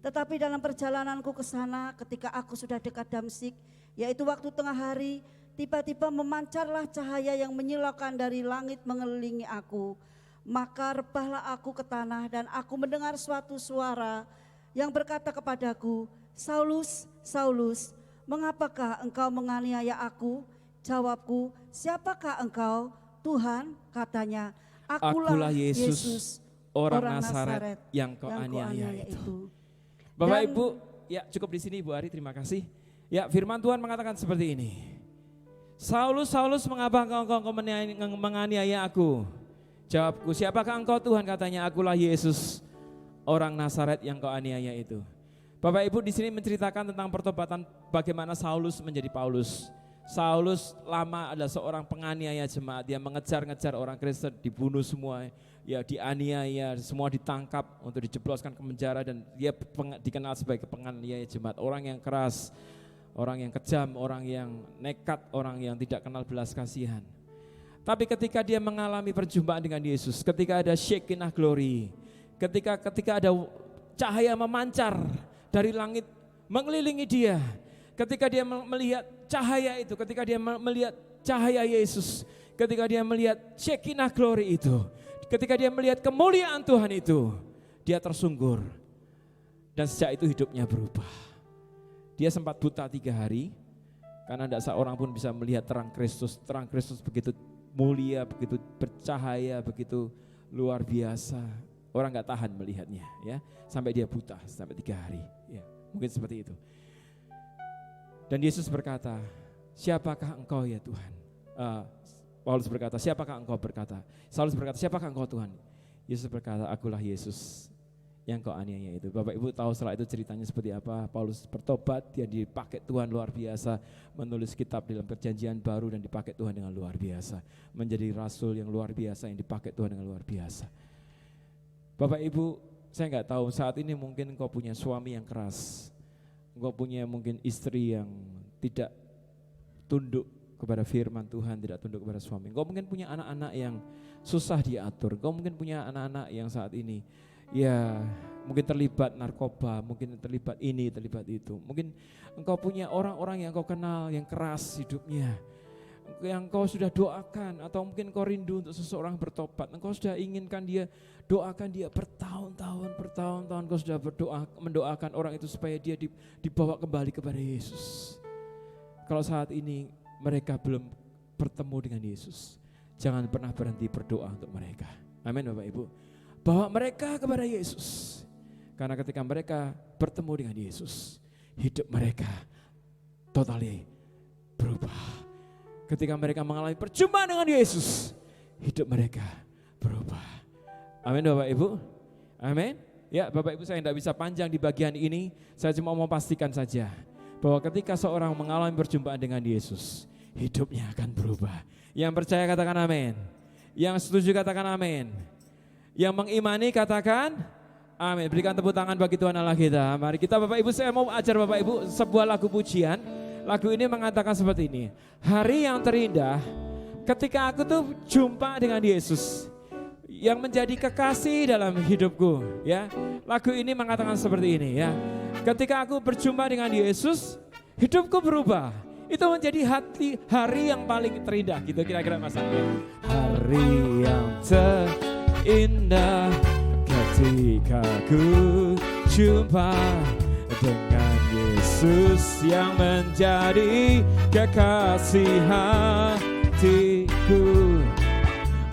Tetapi dalam perjalananku ke sana ketika aku sudah dekat Damsyik, yaitu waktu tengah hari, tiba-tiba memancarlah cahaya yang menyilaukan dari langit mengelilingi aku. Maka rebahlah aku ke tanah dan aku mendengar suatu suara yang berkata kepadaku, Saulus, Saulus, mengapakah engkau menganiaya aku? Jawabku, siapakah engkau? Tuhan, katanya, akulah Yesus, orang Nazaret yang kau aniaya itu. Bapak Ibu, ya cukup di sini Ibu Ari, terima kasih. Ya, firman Tuhan mengatakan seperti ini. Saulus, Saulus, mengapa engkau menganiaya aku? Jawabku, siapakah engkau Tuhan? Katanya, akulah Yesus, orang Nazaret yang kau aniaya itu. Bapak Ibu di sini menceritakan tentang pertobatan bagaimana Saulus menjadi Paulus. Saulus lama adalah seorang penganiaya jemaat, dia mengejar-ngejar orang Kristen, dibunuh semua, ya dianiaya, semua ditangkap untuk dijebloskan ke penjara dan dia dikenal sebagai penganiaya jemaat, orang yang keras, orang yang kejam, orang yang nekat, orang yang tidak kenal belas kasihan. Tapi ketika dia mengalami perjumpaan dengan Yesus, ketika ada Shekinah glory, ketika ada cahaya memancar dari langit mengelilingi dia, ketika dia melihat cahaya itu, ketika dia melihat cahaya Yesus, ketika dia melihat Shekinah glory itu, ketika dia melihat kemuliaan Tuhan itu, dia tersungkur dan sejak itu hidupnya berubah. Dia sempat buta 3 hari karena tidak seorang pun bisa melihat terang Kristus. Terang Kristus begitu mulia, begitu bercahaya, begitu luar biasa. Orang nggak tahan melihatnya, ya, sampai dia buta sampai 3 hari, ya, mungkin seperti itu. Dan Yesus berkata, siapakah engkau ya Tuhan? Paulus berkata, siapakah engkau berkata? Saulus berkata, siapakah engkau Tuhan? Yesus berkata, akulah Yesus yang kau aniaya itu. Bapak Ibu tahu setelah itu ceritanya seperti apa? Paulus bertobat, dia dipakai Tuhan luar biasa, menulis kitab dalam perjanjian baru dan dipakai Tuhan dengan luar biasa. Menjadi rasul yang luar biasa, yang dipakai Tuhan dengan luar biasa. Bapak Ibu, saya nggak tahu saat ini mungkin engkau punya suami yang keras, engkau punya mungkin istri yang tidak tunduk kepada firman Tuhan, tidak tunduk kepada suami. Engkau mungkin punya anak-anak yang susah diatur, engkau mungkin punya anak-anak yang saat ini ya mungkin terlibat narkoba, mungkin terlibat ini, terlibat itu. Mungkin engkau punya orang-orang yang engkau kenal yang keras hidupnya, yang engkau sudah doakan, atau mungkin engkau rindu untuk seseorang bertobat, engkau sudah inginkan dia, doakan dia bertahun-tahun engkau sudah mendoakan orang itu supaya dia dibawa kembali kepada Yesus. Kalau saat ini mereka belum bertemu dengan Yesus, jangan pernah berhenti berdoa untuk mereka. Amin Bapak Ibu. Bawa mereka kepada Yesus. Karena ketika mereka bertemu dengan Yesus, hidup mereka totally berubah. Ketika mereka mengalami perjumpaan dengan Yesus, hidup mereka berubah. Amin Bapak Ibu. Amin. Ya Bapak Ibu, saya tidak bisa panjang di bagian ini. Saya cuma mau pastikan saja bahwa ketika seorang mengalami perjumpaan dengan Yesus, hidupnya akan berubah. Yang percaya katakan amin. Yang setuju katakan amin. Yang mengimani katakan amin. Berikan tepuk tangan bagi Tuhan Allah kita. Mari kita Bapak Ibu, saya mau ajar Bapak Ibu sebuah lagu pujian. Lagu ini mengatakan seperti ini. Hari yang terindah ketika aku tuh jumpa dengan Yesus yang menjadi kekasih dalam hidupku, ya. Lagu ini mengatakan seperti ini, ya. Ketika aku berjumpa dengan Yesus, hidupku berubah. Itu menjadi hari yang paling terindah, gitu kira-kira Mas Angga. Hari yang terindah ketika ku jumpa dengan Yesus yang menjadi kekasih hatiku.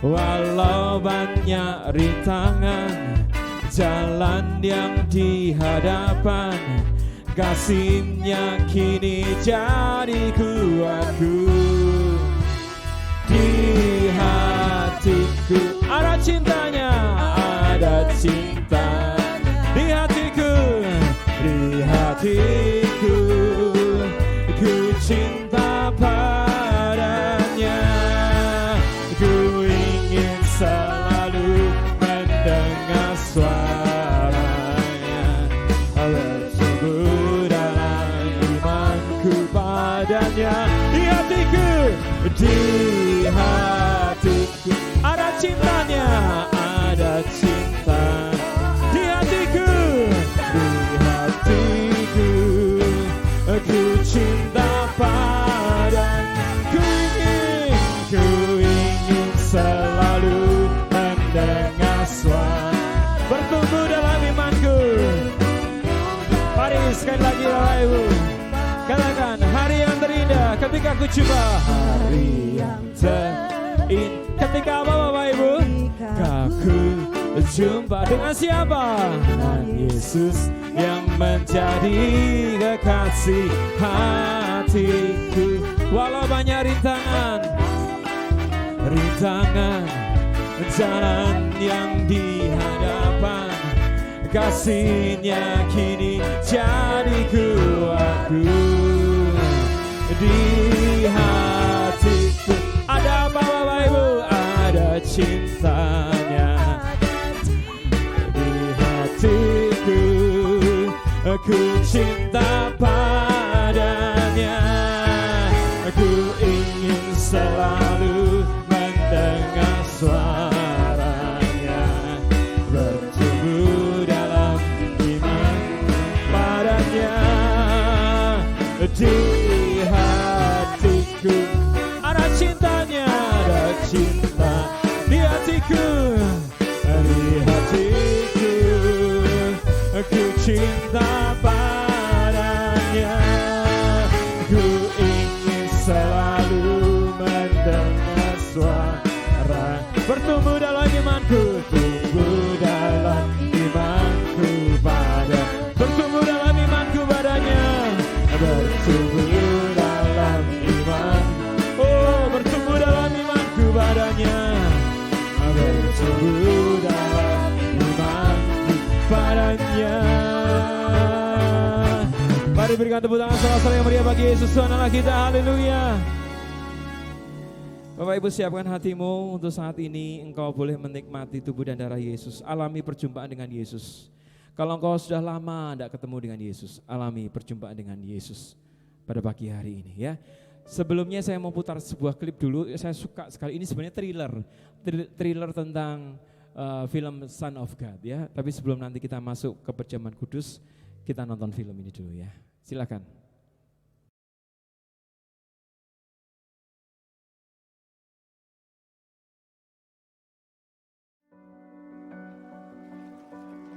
Walau banyak rintangan jalan yang di hadapan, kasih-Nya kini jadi kuatku. Di hatiku ada cintanya, ada cinta. Di hatiku, di hatiku, ku cinta padanya. Ku ingin selalu mendengar suaranya, bertumbuh dalam imanku padanya. Di hatiku ada cintanya, ada cinta. Di hatiku ku cinta padanya. Ku ingin selalu mendengar suara, bertumbuh dalam imanku. Mari sekali lagi Bapak Ibu, katakan hari yang terindah ketika ku jumpa. Hari yang terindah ketika apa Bapak Ibu? Aku jumpa dengan siapa? Dengan Yesus yang menjadi kekasih hatiku. Walau banyak rintangan jalan yang di hadapan, kasih-Nya kini jadi kuatku. Di hatiku ada apa Bapak Ibu? Ada cintanya. Di hatiku ku cinta padanya. Ku ingin selalu mendengar suaranya, bertumbuh dalam iman padanya. Di hatiku ada cintanya, ada cinta. Di hatiku ku cinta padanya. Ku ingin selalu mendengar suara. hidupnya. Mari berikan tepuk tangan sorak-sorai yang meriah bagi Yesus Tuhan Allah kita. Haleluya. Bapak Ibu, siapkan hatimu untuk saat ini engkau boleh menikmati tubuh dan darah Yesus. Alami perjumpaan dengan Yesus. Kalau engkau sudah lama tidak ketemu dengan Yesus, alami perjumpaan dengan Yesus pada pagi hari ini ya. Sebelumnya saya mau putar sebuah klip dulu, saya suka sekali. Ini sebenarnya thriller tentang film Son of God ya. Tapi sebelum nanti kita masuk ke perjamuan kudus, kita nonton film ini dulu ya. Silakan.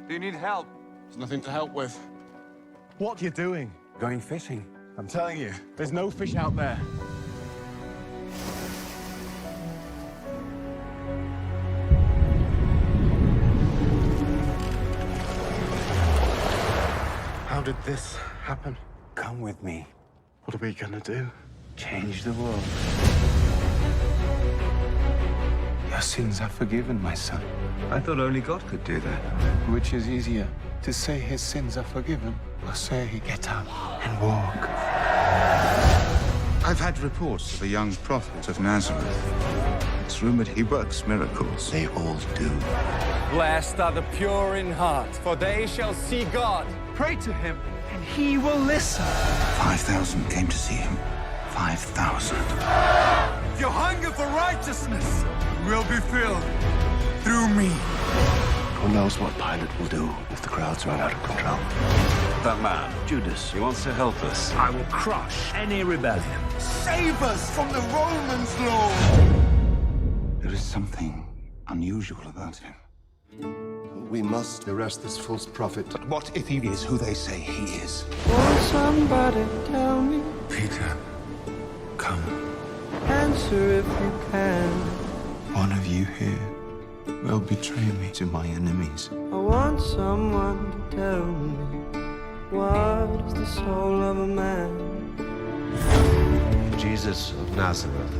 Do you need help? There's nothing to help with. What you doing? Going fishing. I'm telling you, there's no fish out there. How did this happen? Come with me. What are we gonna do? Change the world. Your sins are forgiven, my son. I thought only God could do that. Which is easier, to say his sins are forgiven, or say, get up and walk? I've had reports of a young prophet of Nazareth. It's rumored he works miracles. They all do. Blessed are the pure in heart, for they shall see God. Pray to him, and he will listen. 5,000 came to see him. 5,000. Your hunger for righteousness will be filled through me. Who knows what Pilate will do if the crowds run out of control? That man, Judas, he wants to help us. I will crush any rebellion. Save us from the Romans, Lord. There is something unusual about him. We must arrest this false prophet. But what if he is who they say he is? Won't somebody tell me? Peter, come. Answer if you can. One of you here will betray me to my enemies. I want someone to tell me what is the soul of a man. Jesus of Nazareth,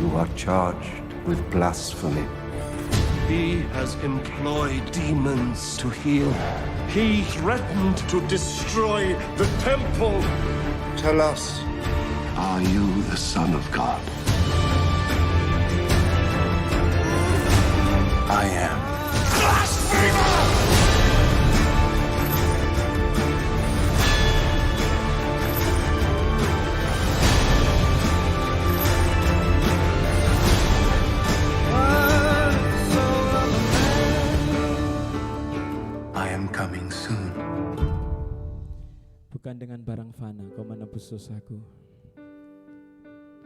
you are charged with blasphemy. He has employed demons to heal. He threatened to destroy the temple. Tell us, are you the Son of God? I am. I am coming soon. Bukan dengan barang fana kau menebus dosaku.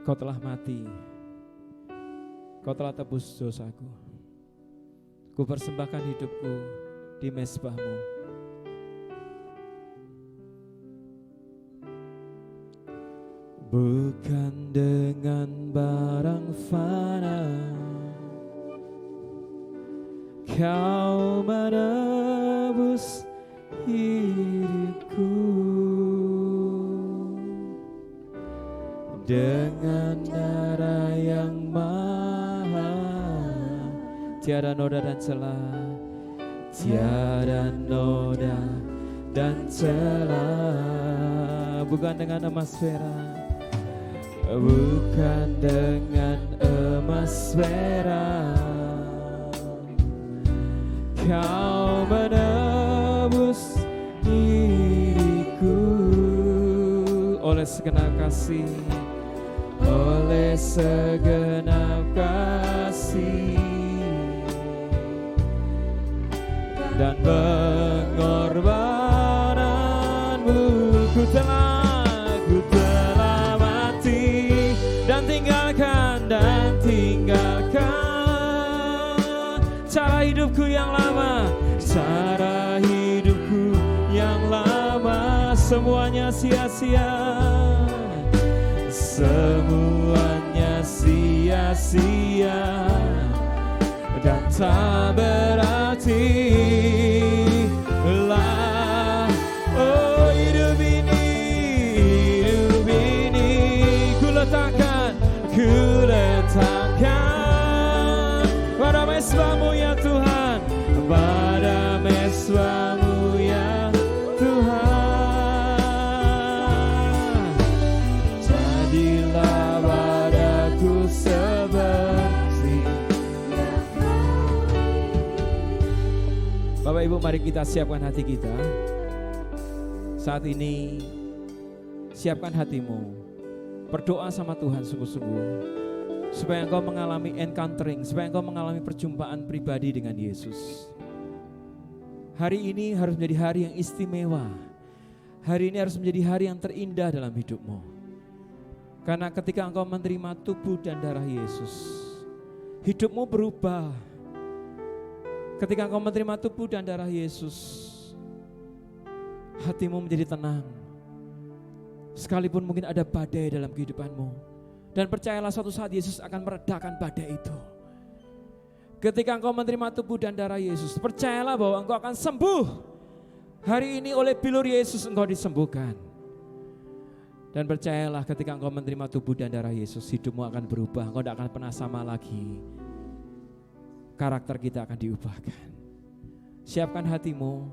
Kau telah mati. Kau telah tebus dosaku. Ku persembahkan hidupku di mezbahmu. Bukan dengan barang fana kau menebus hidupku. Dengan darah yang mahal, tiada noda dan celah, tiada noda dan celah. Bukan dengan emas perak, bukan dengan emas perak, kau menebus diriku oleh segenap kasih, oleh segenap kasih dan pengorbananmu. Ku telah mati dan tinggalkan cara hidupku yang lama, cara hidupku yang lama. Semuanya sia-sia, semuanya sia-sia dan tak berarti lah. Oh, hidup ini ku letakkan pada mezbahmu ya Tuhan, pada mezbahmu Mari kita siapkan hati kita. Saat ini siapkan hatimu. Berdoa sama Tuhan sungguh-sungguh. Supaya engkau mengalami encountering, supaya engkau mengalami perjumpaan pribadi dengan Yesus. Hari ini harus menjadi hari yang istimewa. Hari ini harus menjadi hari yang terindah dalam hidupmu. Karena ketika engkau menerima tubuh dan darah Yesus, hidupmu berubah. Ketika engkau menerima tubuh dan darah Yesus, hatimu menjadi tenang. Sekalipun mungkin ada badai dalam kehidupanmu. Dan percayalah suatu saat Yesus akan meredakan badai itu. Ketika engkau menerima tubuh dan darah Yesus, percayalah bahwa engkau akan sembuh. Hari ini oleh bilur Yesus engkau disembuhkan. Dan percayalah ketika engkau menerima tubuh dan darah Yesus, hidupmu akan berubah. Engkau tidak akan pernah sama lagi. Karakter kita akan diubahkan. Siapkan hatimu,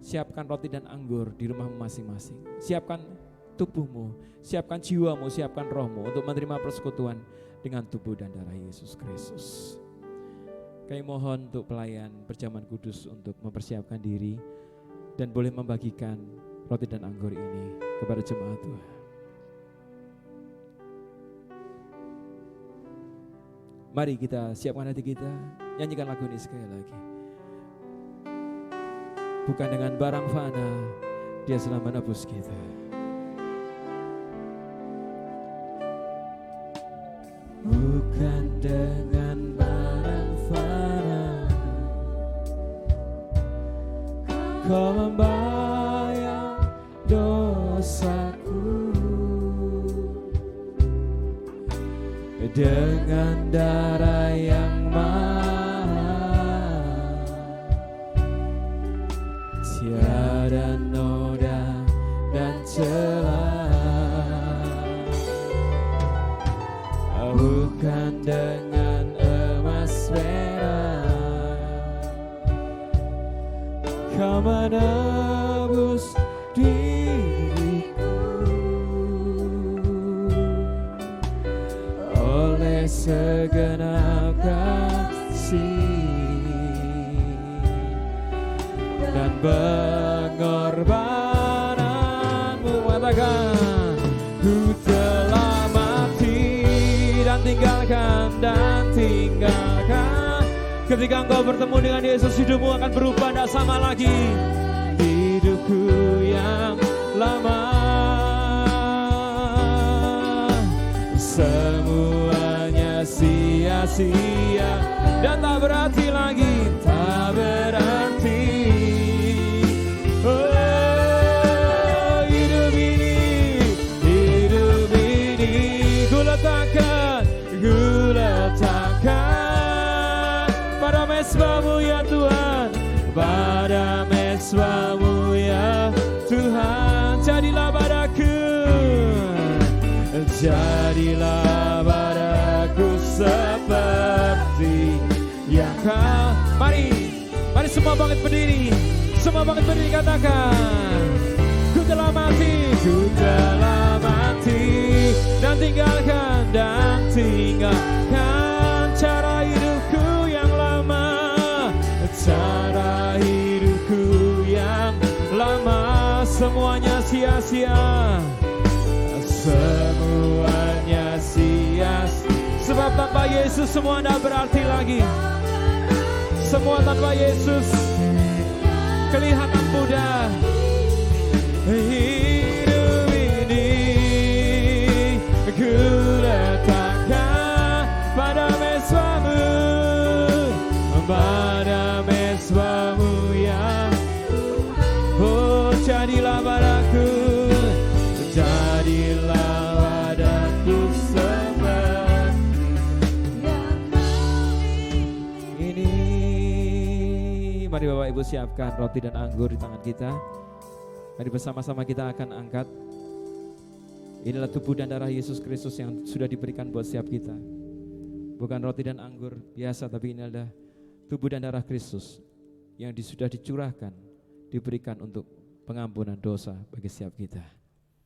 siapkan roti dan anggur di rumahmu masing-masing. Siapkan tubuhmu, siapkan jiwamu, siapkan rohmu untuk menerima persekutuan dengan tubuh dan darah Yesus Kristus. Kami mohon untuk pelayan perjamuan kudus untuk mempersiapkan diri dan boleh membagikan roti dan anggur ini kepada jemaat Tuhan. Mari kita siapkan hati kita, nyanyikan lagu ini sekali lagi. Bukan dengan barang fana, Dia telah menebus kita. Bukan dengan barang fana, Kau membayar dosaku. Dengan darah yang mahal, tiada noda dan celah. Bukan dengan emas perak, Kau menebus diriku. Oleh segenap kasih dan pengorbananmu, katakan, ku telah mati dan tinggalkan. Ketika engkau bertemu dengan Yesus, hidupmu akan berubah, tidak sama lagi. Hidupku yang lama semuanya sia-sia dan tak berarti lagi, tak berarti. Oh, hidup ini ku letakkan pada mesbah-Mu ya Tuhan, pada mesbah-Mu ya Tuhan. Jadilah padaku seperti yang Kau. Mari semua bangkit berdiri, katakan, ku telah mati dan tinggalkan cara hidupku yang lama, semuanya sia-sia. Sebab tanpa Yesus semua tidak berarti lagi. Semua tanpa Yesus kelihatan mudah. Hidup ini ku letakkan pada mesbah-Mu, ya. Oh, jadilah padaku ini. Mari Bapak Ibu siapkan roti dan anggur di tangan kita. Mari bersama-sama kita akan angkat. Inilah tubuh dan darah Yesus Kristus yang sudah diberikan buat setiap kita. Bukan roti dan anggur biasa, tapi ini adalah tubuh dan darah Kristus yang sudah dicurahkan, diberikan untuk pengampunan dosa bagi setiap kita.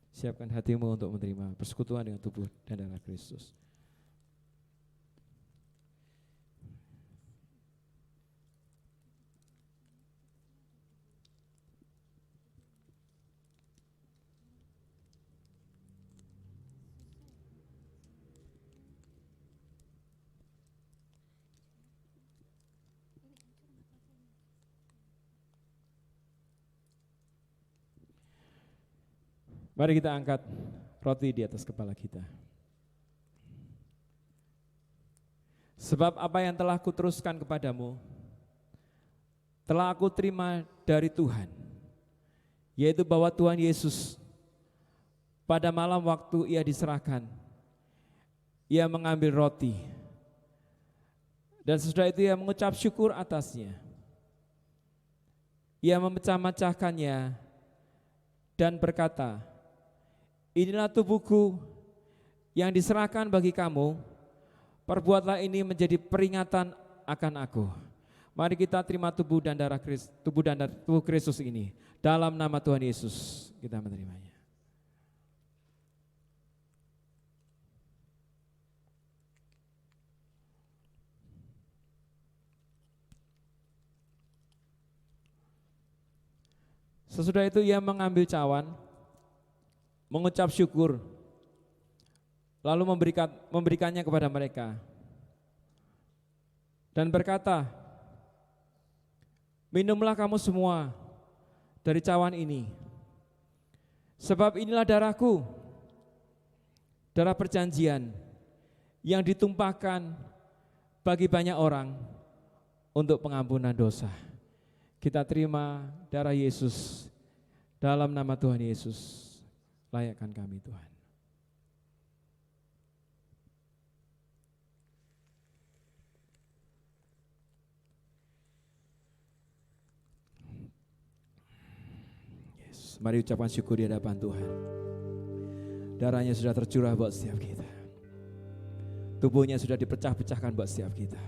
Siapkan hatimu untuk menerima persekutuan dengan tubuh dan darah Kristus. Mari kita angkat roti di atas kepala kita. Sebab apa yang telah kuteruskan kepadamu, telah aku terima dari Tuhan, yaitu bahwa Tuhan Yesus pada malam waktu ia diserahkan, ia mengambil roti, dan sesudah itu ia mengucap syukur atasnya. Ia memecah-mecahkannya dan berkata, inilah tubuhku yang diserahkan bagi kamu, perbuatlah ini menjadi peringatan akan aku. Mari kita terima tubuh dan darah tubuh Kristus ini. Dalam nama Tuhan Yesus kita menerimanya. Sesudah itu ia mengambil cawan, mengucap syukur, lalu memberikannya kepada mereka, dan berkata, minumlah kamu semua dari cawan ini, sebab inilah darahku, darah perjanjian yang ditumpahkan bagi banyak orang untuk pengampunan dosa. Kita terima darah Yesus dalam nama Tuhan Yesus. Layakkan kami Tuhan. Yes. Mari ucapkan syukur di hadapan Tuhan. Darahnya sudah tercurah buat setiap kita. Tubuhnya sudah dipecah-pecahkan buat setiap kita.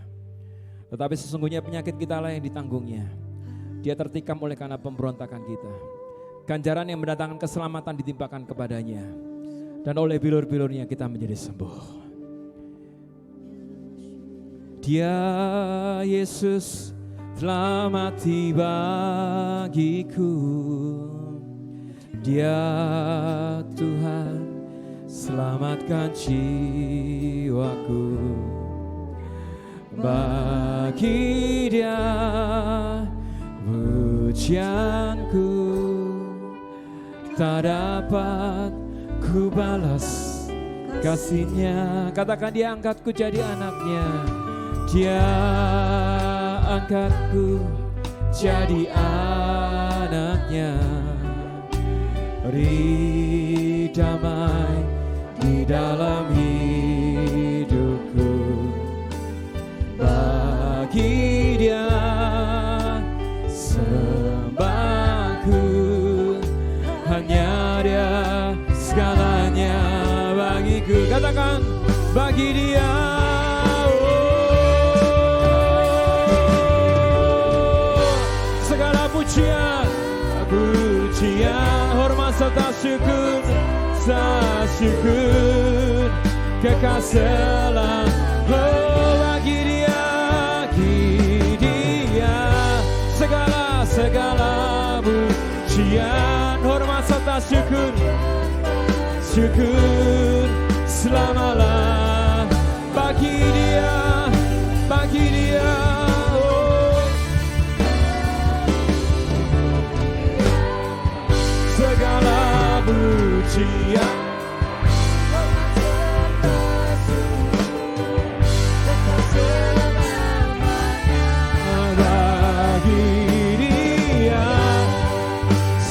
Tetapi sesungguhnya penyakit kita lah yang ditanggungnya. Dia tertikam oleh karena pemberontakan kita. Ganjaran yang mendatangkan keselamatan ditimpakan kepadanya. Dan oleh bilur-bilurnya kita menjadi sembuh. Dia Yesus telah mati bagiku. Dia Tuhan selamatkan jiwaku. Bagi Dia pujianku tak dapat ku balas kasihnya. Katakan dia angkatku jadi anaknya. Dia angkatku jadi anaknya. Beri damai di dalam hidupku. Bagi Dia sembahku, hanya Dia segalanya bagiku. Katakan bagi Dia, segala pujian, hormat serta syukur, kekal selalu bagi Dia, segala pujian, hormat serta syukur selamalah bagi Dia, oh. Segala pujian,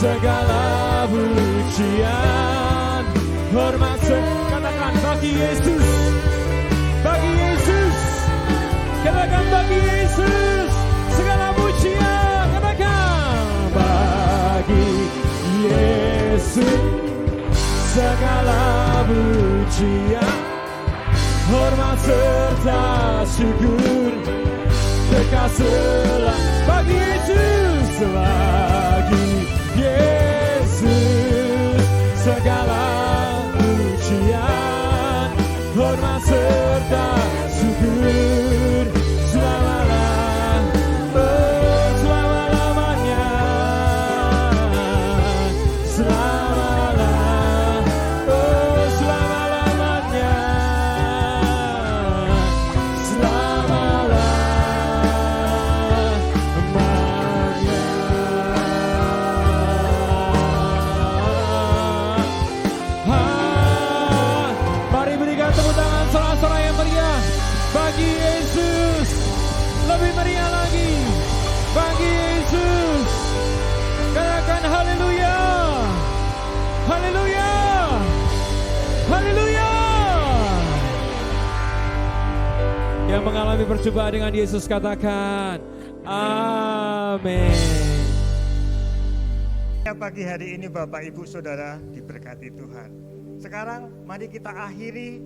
segala pujian, hormat, katakan bagi Yesus, katakan bagi Yesus, segala pujian, katakan bagi Yesus, segala pujian, hormat serta syukur, kekal selalu bagi Yesus, bagi Yesus, segala pujian, hormat serta syukur selama-lamanya, selama-lamanya, selama-lamanya, selama-lamanya. kami berjumpa dengan Yesus, katakan amin. Pagi hari ini Bapak Ibu Saudara diberkati Tuhan. Sekarang mari kita akhiri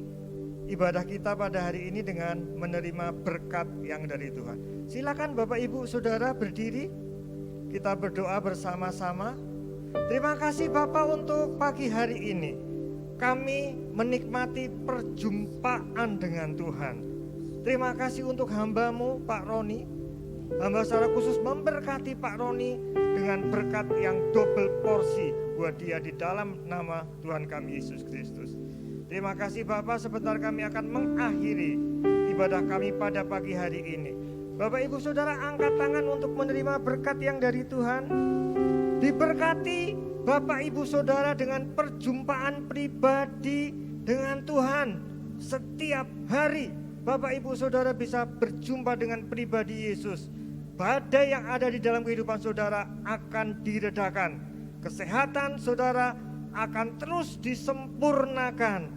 ibadah kita pada hari ini dengan menerima berkat yang dari Tuhan. Silakan Bapak Ibu Saudara berdiri. Kita berdoa bersama-sama. Terima kasih Bapak untuk pagi hari ini. Kami menikmati perjumpaan dengan Tuhan. Terima kasih untuk hamba-Mu Pak Roni. Hamba secara khusus memberkati Pak Roni dengan berkat yang double porsi buat dia di dalam nama Tuhan kami Yesus Kristus. Terima kasih Bapak, sebentar kami akan mengakhiri ibadah kami pada pagi hari ini. Bapak Ibu Saudara angkat tangan untuk menerima berkat yang dari Tuhan. Diberkati Bapak Ibu Saudara dengan perjumpaan pribadi dengan Tuhan. Setiap hari Bapak Ibu Saudara bisa berjumpa dengan pribadi Yesus. Badai yang ada di dalam kehidupan saudara akan diredakan. Kesehatan saudara akan terus disempurnakan.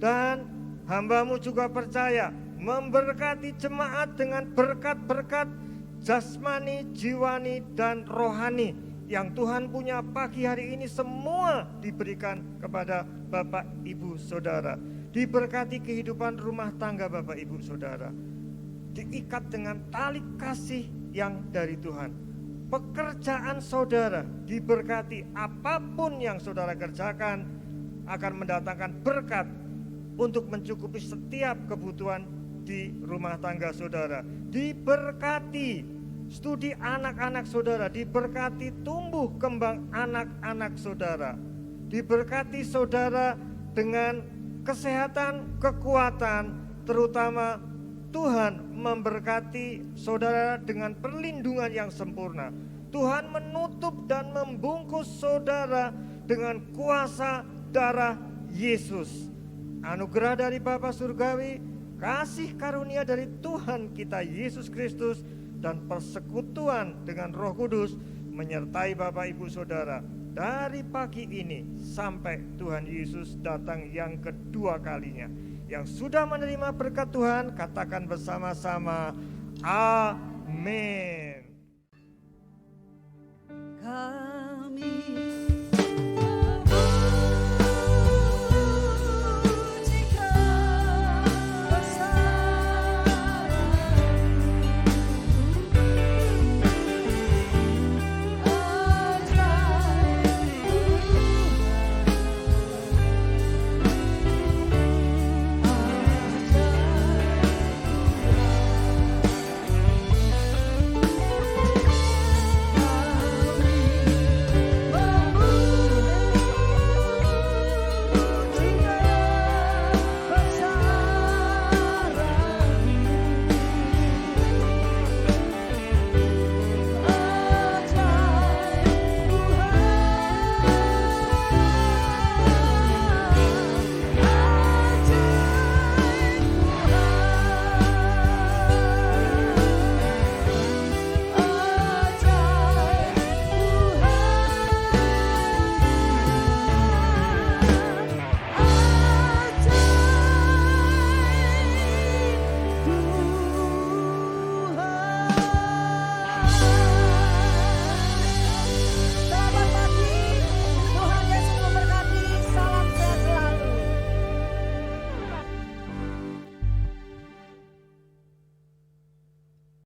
Dan hamba-Mu juga percaya memberkati jemaat dengan berkat-berkat jasmani, jiwani, dan rohani yang Tuhan punya pagi hari ini semua diberikan kepada Bapak Ibu Saudara. Diberkati kehidupan rumah tangga Bapak Ibu Saudara, diikat dengan tali kasih yang dari Tuhan. Pekerjaan saudara diberkati, apapun yang saudara kerjakan akan mendatangkan berkat untuk mencukupi setiap kebutuhan di rumah tangga saudara. Diberkati studi anak-anak saudara, diberkati tumbuh kembang anak-anak saudara, diberkati saudara dengan kesehatan, kekuatan, terutama Tuhan memberkati saudara dengan perlindungan yang sempurna. Tuhan menutup dan membungkus saudara dengan kuasa darah Yesus. Anugerah dari Bapa Surgawi, kasih karunia dari Tuhan kita Yesus Kristus, dan persekutuan dengan Roh Kudus menyertai Bapak Ibu Saudara dari pagi ini sampai Tuhan Yesus datang yang kedua kalinya. Yang sudah menerima berkat Tuhan, katakan bersama-sama, amin.